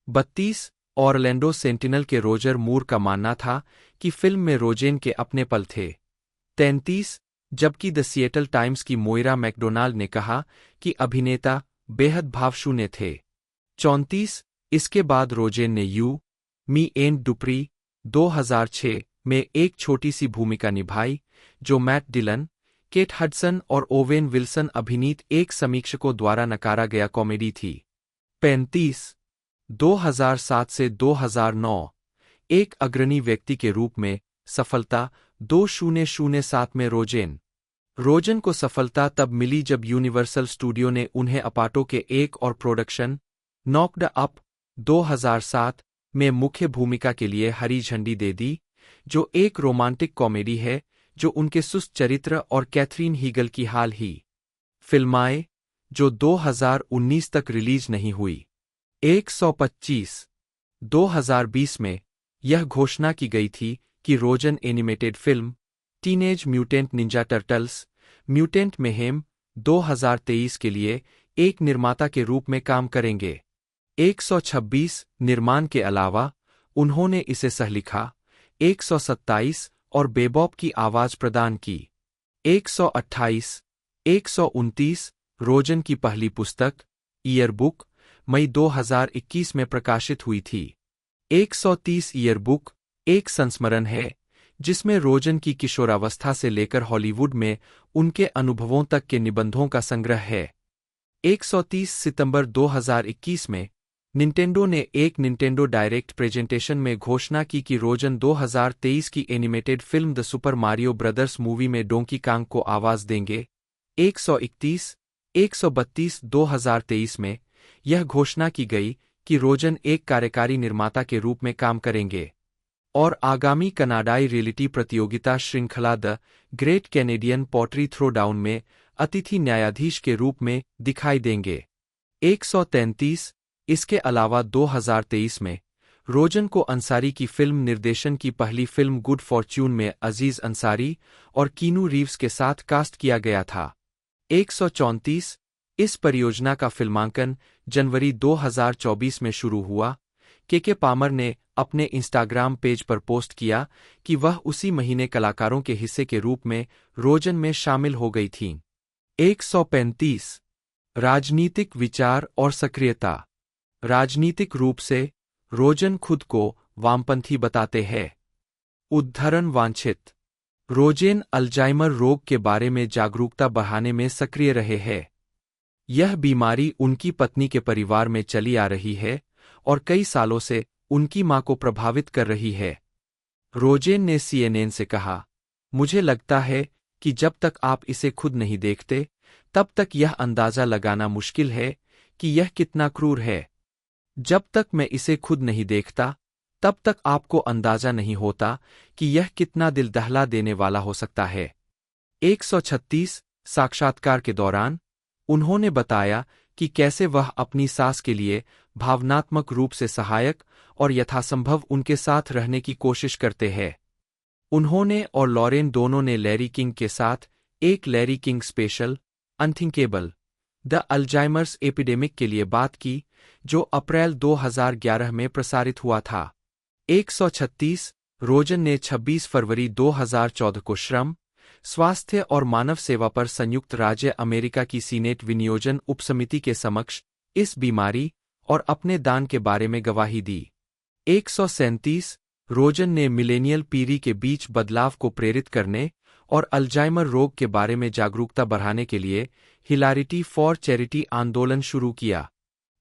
32 ऑरलैंडो सेंटिनल के रोजर मूर का मानना था कि फिल्म में रोजेन के अपने पल थे। 33 जबकि द सिएटल टाइम्स की मोइरा मैकडोनाल्ड ने कहा कि अभिनेता बेहद भावशून्य थे। 34 इसके बाद रोजेन ने यू मी एंड डुप्री 2006 में एक छोटी सी भूमिका निभाई, जो मैट डिलन, केट हडसन और ओवेन विल्सन अभिनीत एक समीक्षकों द्वारा नकारा गया कॉमेडी थी। 35 2007 से 2009 एक अग्रणी व्यक्ति के रूप में सफलता 2007 में रोजन को सफलता तब मिली जब यूनिवर्सल स्टूडियो ने उन्हें अपाटो के एक और प्रोडक्शन नॉक्ड अप 2007 में मुख्य भूमिका के लिए हरी झंडी दे दी, जो एक रोमांटिक कॉमेडी है जो उनके सुस्त चरित्र और कैथरीन हीगल की हाल ही फिल्माए, जो 2019 तक रिलीज नहीं हुई। 125 2020 में यह घोषणा की गई थी कि Rogen animated film teenage mutant Ninja turtles mutant mayhem 2023 के लिए एक निर्माता के रूप में काम करेंगे। 126 निर्माण के अलावा उन्होंने इसे सहलिखा, 127 और बेबॉप की आवाज प्रदान की। 128 129 रोजन की पहली पुस्तक ईयरबुक मई 2021 में प्रकाशित हुई थी। 130 ईयरबुक एक संस्मरण है जिसमें रोजन की किशोरावस्था से लेकर हॉलीवुड में उनके अनुभवों तक के निबंधों का संग्रह है। 130 सितंबर 2021 में निंटेंडो ने एक निंटेंडो डायरेक्ट प्रेजेंटेशन में घोषणा की कि रोजन 2023 की animated film the Super Mario Bros movie में डोंकी कांग को आवाज देंगे। 131 132 2023 में यह घोषणा की गई कि रोजन एक कार्यकारी निर्माता के रूप में काम करेंगे और आगामी कनाडाई रियलिटी प्रतियोगिता श्रृंखला the great Canadian pottery throwdown में अतिथि न्यायाधीश के रूप में दिखाई देंगे। 133 इसके अलावा 2023 में रोजन को अंसारी की फिल्म निर्देशन की पहली फिल्म गुड फॉर्च्यून में अजीज अंसारी और कीनू रीव्स के साथ कास्ट किया गया था। 134 इस परियोजना का फिल्मांकन जनवरी 2024 में शुरू हुआ। के पामर ने अपने इंस्टाग्राम पेज पर पोस्ट किया कि वह उसी महीने कलाकारों के हिस्से के रूप में रोजन में शामिल हो गई थीं। 135 राजनीतिक विचार और सक्रियता। राजनीतिक रूप से रोजन खुद को वामपंथी बताते हैं। उद्धरण वांछित रोजेन अल्जाइमर रोग के बारे में जागरूकता बढ़ाने में सक्रिय रहे हैं। यह बीमारी उनकी पत्नी के परिवार में चली आ रही है और कई सालों से उनकी मां को प्रभावित कर रही है। रोजेन ने CNN से कहा, मुझे लगता है कि जब तक आप इसे खुद नहीं देखते, तब तक यह अंदाजा लगाना मुश्किल है कि यह कितना क्रूर है। जब तक मैं इसे खुद नहीं देखता, तब तक आपको अंदाजा नहीं होता कि यह कितना दिल दहला देने वाला हो सकता है। 136 साक्षात्कार के दौरान उन्होंने बताया कि कैसे वह अपनी सास के लिए भावनात्मक रूप से सहायक और यथासंभव उनके साथ रहने की कोशिश करते हैं। उन्होंने और लॉरेन दोनों ने लैरी किंग के साथ एक Larry king special unthinkable the Alzheimer's epidemic के लिए बात की, जो अप्रैल 2011 में प्रसारित हुआ था। 136 रोजन ने 26 फरवरी 2014 को श्रम, स्वास्थ्य और मानव सेवा पर संयुक्त राज्य अमेरिका की सीनेट विनियोजन उपसमिति के समक्ष इस बीमारी और अपने दान के बारे में गवाही दी। 137 रोजन ने मिलेनियल पीढ़ी के बीच बदलाव को प्रेरित करने और अल्जाइमर रोग के बारे में जागरूकता बढ़ाने के लिए हिलारिटी फॉर चैरिटी आंदोलन शुरू किया।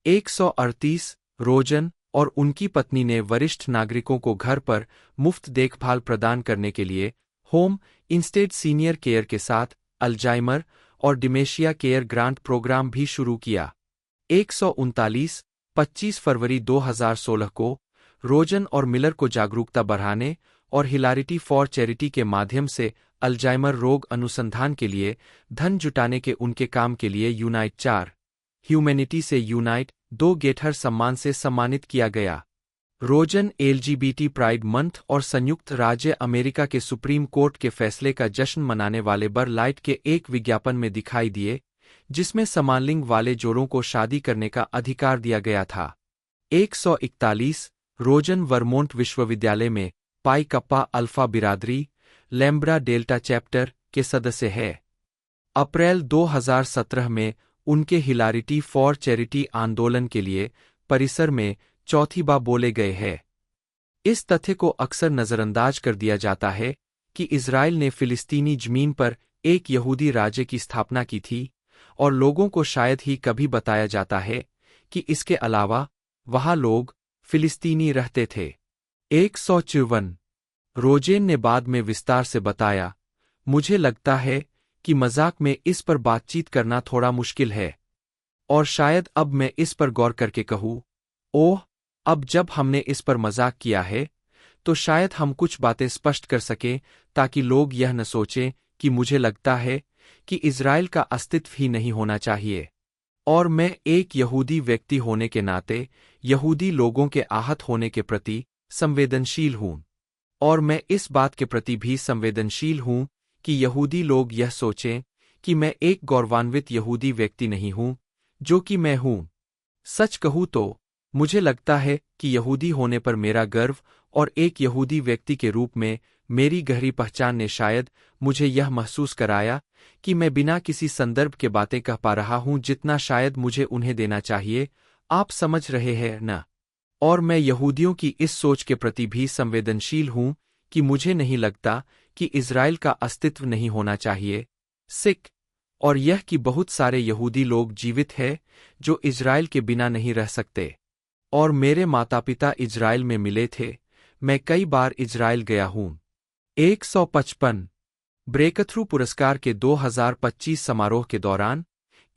138 रोजन और उनकी पत्नी ने वरिष्ठ नागरिकों को घर पर मुफ्त देखभाल प्रदान करने के लिए होम इंस्टेड सीनियर केयर के साथ अल्जाइमर और डिमेशिया केयर ग्रांट प्रोग्राम भी शुरू किया। 139 25 फरवरी 2016 को रोजन और मिलर को जागरूकता बढ़ाने और हिलारिटी फॉर चैरिटी के माध्यम से अल्जाइमर रोग अनुसंधान के लिए धन जुटाने के उनके काम के लिए यूनाइट 4 ह्यूमैनिटी से यूनाइट 2 गेटहर सम्मान से सम्मानित किया गया। रोजन LGBT प्राइड मंथ और संयुक्त राज्य अमेरिका के सुप्रीम कोर्ट के फैसले का जश्न मनाने वाले बर लाइट के एक विज्ञापन में दिखाई दिए, जिसमें समानलिंग वाले जोड़ों को शादी करने का अधिकार दिया गया था। 141 रोजन वर्मोंट विश्वविद्यालय में पाई कप्पा अल्फा बिरादरी लैम्ब्रा डेल्टा चैप्टर के सदस्य है। अप्रैल 2017 में उनके हिलारिटी फॉर चैरिटी आंदोलन के लिए परिसर में चौथी बार बोले गए हैं। इस तथ्य को अक्सर नज़रअंदाज कर दिया जाता है कि इज़राइल ने फ़िलिस्तीनी ज़मीन पर एक यहूदी राज्य की स्थापना की थी, और लोगों को शायद ही कभी बताया जाता है कि इसके अलावा वहाँ लोग फ़िलिस्तीनी रहते थे। 154 रोजेन ने बाद में विस्तार से बताया, मुझे लगता है कि मजाक में इस पर बातचीत करना थोड़ा मुश्किल है, और शायद अब मैं इस पर गौर करके कहूँ, ओह, अब जब हमने इस पर मजाक किया है, तो शायद हम कुछ बातें स्पष्ट कर सकें ताकि लोग यह न सोचें कि मुझे लगता है कि इज़राइल का अस्तित्व ही नहीं होना चाहिए। और मैं एक यहूदी व्यक्ति होने के नाते यहूदी लोगों के आहत होने के प्रति संवेदनशील हूँ, और मैं इस बात के प्रति भी संवेदनशील हूँ कि यहूदी लोग यह सोचें कि मैं एक गौरवान्वित यहूदी व्यक्ति नहीं हूँ, जो कि मैं हूँ। सच कहूँ तो मुझे लगता है कि यहूदी होने पर मेरा गर्व और एक यहूदी व्यक्ति के रूप में मेरी गहरी पहचान ने शायद मुझे यह महसूस कराया कि मैं बिना किसी संदर्भ के बातें कह पा रहा हूँ जितना शायद मुझे उन्हें देना चाहिए। आप समझ रहे हैं न? और मैं यहूदियों की इस सोच के प्रति भी संवेदनशील हूँ कि मुझे नहीं लगता कि इज़राइल का अस्तित्व नहीं होना चाहिए। सिख, और यह कि बहुत सारे यहूदी लोग जीवित हैं जो इज़राइल के बिना नहीं रह सकते। और मेरे माता पिता इज़राइल में मिले थे, मैं कई बार इज़राइल गया हूँ। 155 ब्रेकथ्रू पुरस्कार के 2025 समारोह के दौरान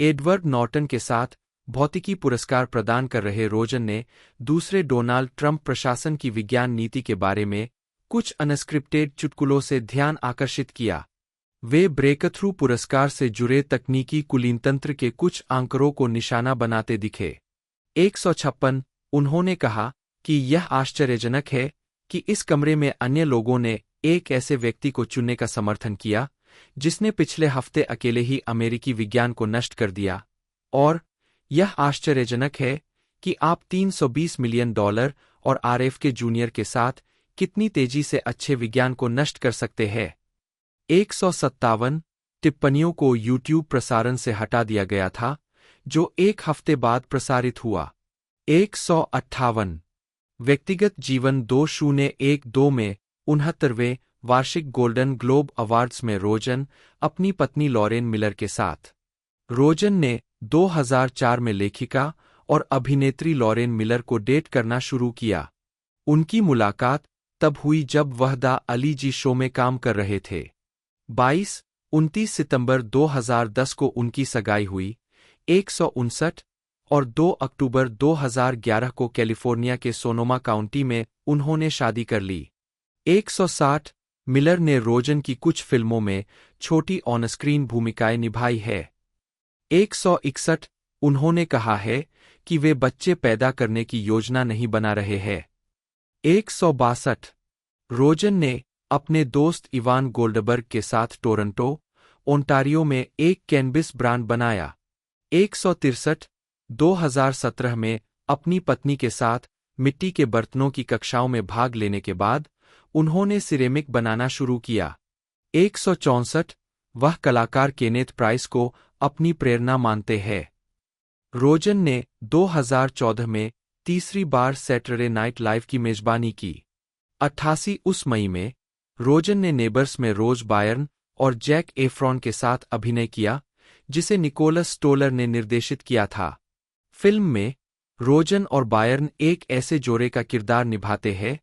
एडवर्ड नॉर्टन के साथ भौतिकी पुरस्कार प्रदान कर रहे रोजन ने दूसरे डोनाल्ड ट्रंप प्रशासन की विज्ञान नीति के बारे में कुछ अनस्क्रिप्टेड चुटकुलों से ध्यान आकर्षित किया। वे ब्रेकथ्रू पुरस्कार से जुड़े तकनीकी कुलीनतंत्र के कुछ आंकड़ों को निशाना बनाते दिखे। 156 उन्होंने कहा कि यह आश्चर्यजनक है कि इस कमरे में अन्य लोगों ने एक ऐसे व्यक्ति को चुनने का समर्थन किया जिसने पिछले हफ्ते अकेले ही अमेरिकी विज्ञान को नष्ट कर दिया, और यह आश्चर्यजनक है कि आप $320 मिलियन और आरएफ के जूनियर के साथ कितनी तेजी से अच्छे विज्ञान को नष्ट कर सकते हैं। 157 टिप्पणियों को यूट्यूब प्रसारण से हटा दिया गया था, जो एक हफ्ते बाद प्रसारित हुआ। 158 व्यक्तिगत जीवन 2012 में 69वें वार्षिक गोल्डन ग्लोब अवार्ड्स में रोजन अपनी पत्नी लॉरेन मिलर के साथ। रोजन ने 2004 में लेखिका और अभिनेत्री लॉरेन मिलर को डेट करना शुरू किया। उनकी मुलाकात तब हुई जब वह द अली जी शो में काम कर रहे थे। 29 सितंबर 2010 को उनकी सगाई हुई। 159 और 2 अक्टूबर 2011 को कैलिफोर्निया के सोनोमा काउंटी में उन्होंने शादी कर ली। 160 मिलर ने रोजन की कुछ फिल्मों में छोटी ऑनस्क्रीन भूमिकाएं निभाई है। 161 उन्होंने कहा है कि वे बच्चे पैदा करने की योजना नहीं बना रहे हैं। 162 रोजन ने अपने दोस्त इवान गोल्डबर्ग के साथ टोरंटो, ओंटारियो में एक कैनबिस ब्रांड बनाया। 163 2017 में अपनी पत्नी के साथ मिट्टी के बर्तनों की कक्षाओं में भाग लेने के बाद उन्होंने सिरेमिक बनाना शुरू किया। 164 वह कलाकार केनेथ प्राइस को अपनी प्रेरणा मानते हैं। रोजन ने 2014 में तीसरी बार सैटरडे नाइट लाइव की मेजबानी की। 88 उस मई में रोजन ने नेबर्स में रोज बायर्न और जैक एफ्रॉन के साथ अभिनय किया, जिसे निकोलस स्टोलर ने निर्देशित किया था। फिल्म में रोजन और बायर्न एक ऐसे जोड़े का किरदार निभाते हैं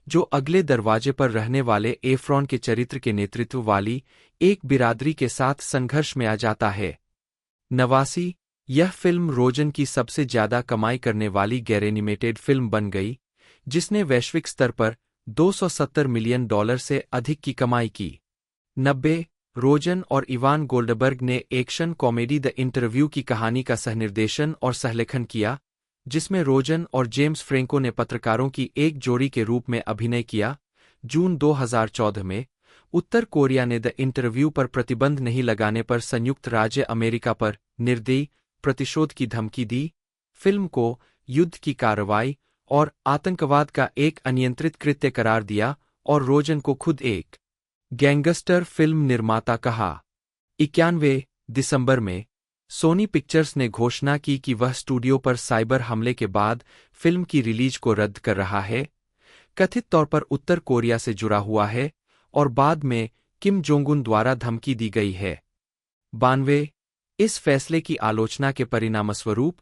जो अगले दरवाजे पर रहने वाले एफ्रॉन के चरित्र के नेतृत्व वाली एक बिरादरी के साथ संघर्ष में आ जाता है। 89 यह फिल्म रोजन की सबसे ज्यादा कमाई करने वाली गैर एनिमेटेड फिल्म बन गई, जिसने वैश्विक स्तर पर $270 मिलियन से अधिक की कमाई की। 90 रोजन और इवान गोल्डबर्ग ने एक्शन कॉमेडी द इंटरव्यू की कहानी का सहनिर्देशन और सहलेखन किया, जिसमें रोजन और जेम्स फ्रेंको ने पत्रकारों की एक जोड़ी के रूप में अभिनय किया। जून 2014 में उत्तर कोरिया ने द इंटरव्यू पर प्रतिबंध नहीं लगाने पर संयुक्त राज्य अमेरिका पर निर्दयी प्रतिशोध की धमकी दी, फिल्म को युद्ध की कार्रवाई और आतंकवाद का एक अनियंत्रित कृत्य करार दिया और रोजन को खुद एक गैंगस्टर फिल्म निर्माता कहा। 91 दिसंबर में सोनी पिक्चर्स ने घोषणा की कि वह स्टूडियो पर साइबर हमले के बाद फिल्म की रिलीज को रद्द कर रहा है, कथित तौर पर उत्तर कोरिया से जुड़ा हुआ है और बाद में किम जोंग उन द्वारा धमकी दी गई है। 92 इस फैसले की आलोचना के परिणामस्वरूप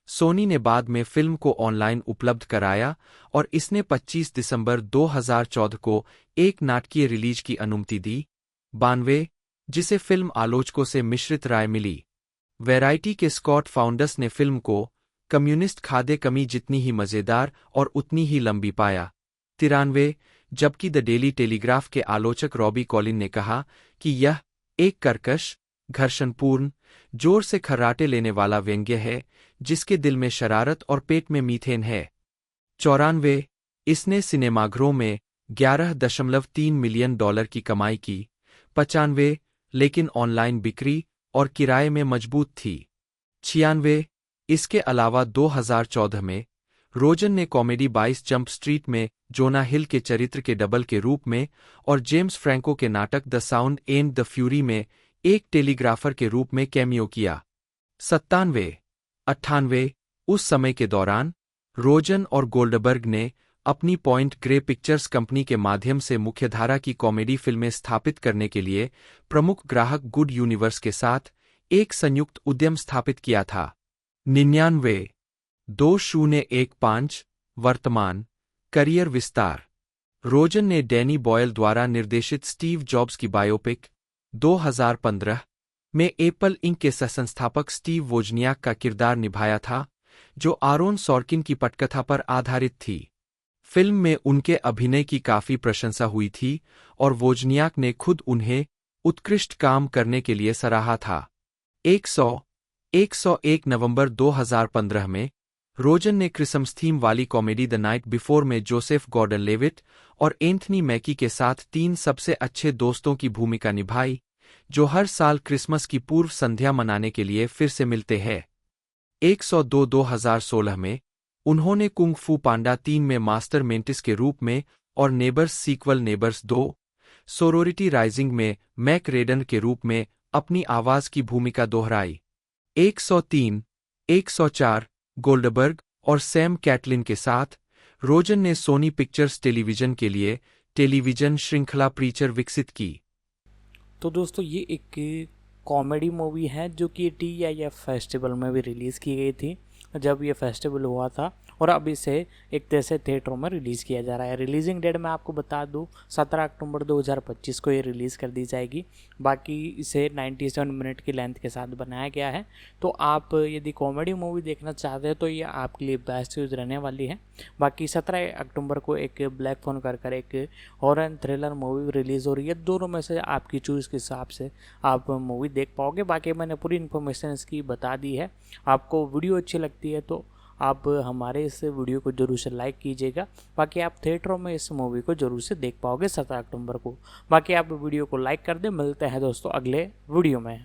सोनी ने बाद में फिल्म को ऑनलाइन उपलब्ध कराया और इसने 25 दिसंबर 2014 को एक नाटकीय रिलीज की अनुमति दी। 92 जिसे फिल्म आलोचकों से मिश्रित राय मिली। वैरायटी के स्कॉट फाउंडस ने फिल्म को कम्युनिस्ट खाद्य कमी जितनी ही मजेदार और उतनी ही लंबी पाया। 93 जबकि द डेली टेलीग्राफ के आलोचक रॉबी कॉलिन ने कहा कि यह एक कर्कश, घर्षणपूर्ण, जोर से खर्राटे लेने वाला व्यंग्य है जिसके दिल में शरारत और पेट में मीथेन है। 94 इसने सिनेमाघरों में 11.3 मिलियन डॉलर की कमाई की। 95 लेकिन ऑनलाइन बिक्री और किराए में मजबूत थी। 96 इसके अलावा 2014 में रोजन ने कॉमेडी 22 जंप स्ट्रीट में जोना हिल के चरित्र के डबल के रूप में और जेम्स फ्रैंको के नाटक the sound and the fury में एक टेलीग्राफर के रूप में कैमियो किया। 97 98 उस समय के दौरान रोजन और गोल्डबर्ग ने अपनी पॉइंट ग्रे पिक्चर्स कंपनी के माध्यम से मुख्यधारा की कॉमेडी फिल्में स्थापित करने के लिए प्रमुख ग्राहक गुड यूनिवर्स के साथ एक संयुक्त उद्यम स्थापित किया था। 99 2015 वर्तमान करियर विस्तार। रोजन ने डैनी बॉयल द्वारा निर्देशित स्टीव जॉब्स की बायोपिक 2015 में एप्पल इंक के सहसंस्थापक स्टीव वोजनियाक का किरदार निभाया था, जो आरोन सॉर्किन की पटकथा पर आधारित थी। फिल्म में उनके अभिनय की काफी प्रशंसा हुई थी और वोजनियाक ने खुद उन्हें उत्कृष्ट काम करने के लिए सराहा था। 101 नवंबर 2015 में रोजन ने क्रिसमस थीम वाली कॉमेडी द नाइट बिफोर में जोसेफ गॉर्डन लेविट और एंथनी मैकी के साथ 3 सबसे अच्छे दोस्तों की भूमिका निभाई, जो हर साल क्रिसमस की पूर्व संध्या मनाने के लिए फिर से मिलते हैं। 102 2016 में उन्होंने कुंग फू पांडा 3 में मास्टर मेंटिस के रूप में और Neighbors sequel Neighbors 2 Sorority Rising में मैक रेडन के रूप में अपनी आवाज की भूमिका दोहराई। 103 104 गोल्डबर्ग और सैम कैटलिन के साथ रोजन ने सोनी पिक्चर्स टेलीविजन के लिए टेलीविजन श्रृंखला प्रीचर विकसित की। तो दोस्तों ये एक कॉमेडी मूवी है जो कि TIF फेस्टिवल में भी रिलीज़ की गई थी जब ये फेस्टिवल हुआ था, और अब इसे एक तरह से थिएटरों में रिलीज़ किया जा रहा है। रिलीजिंग डेट मैं आपको बता दूं 17 अक्टूबर 2025 को ये रिलीज़ कर दी जाएगी। बाकी इसे 97 मिनट की लेंथ के साथ बनाया गया है। तो आप यदि कॉमेडी मूवी देखना चाहते हैं तो ये आपके लिए बेस्ट यूज़ रहने वाली है। बाकी 17 अक्टूबर को एक ब्लैक फोन कर एक हॉरर थ्रिलर मूवी रिलीज़ हो रही है। दोनों में से आपकी चॉइस के हिसाब से आप मूवी देख पाओगे। बाकी मैंने पूरी इन्फॉर्मेशन इसकी बता दी है। आपको वीडियो अच्छी लगती है तो आप हमारे इस वीडियो को जरूर से लाइक कीजिएगा। बाकी आप थिएटरों में इस मूवी को जरूर से देख पाओगे 17 अक्टूबर को। बाकी आप वीडियो को लाइक कर दें। मिलते हैं दोस्तों अगले वीडियो में।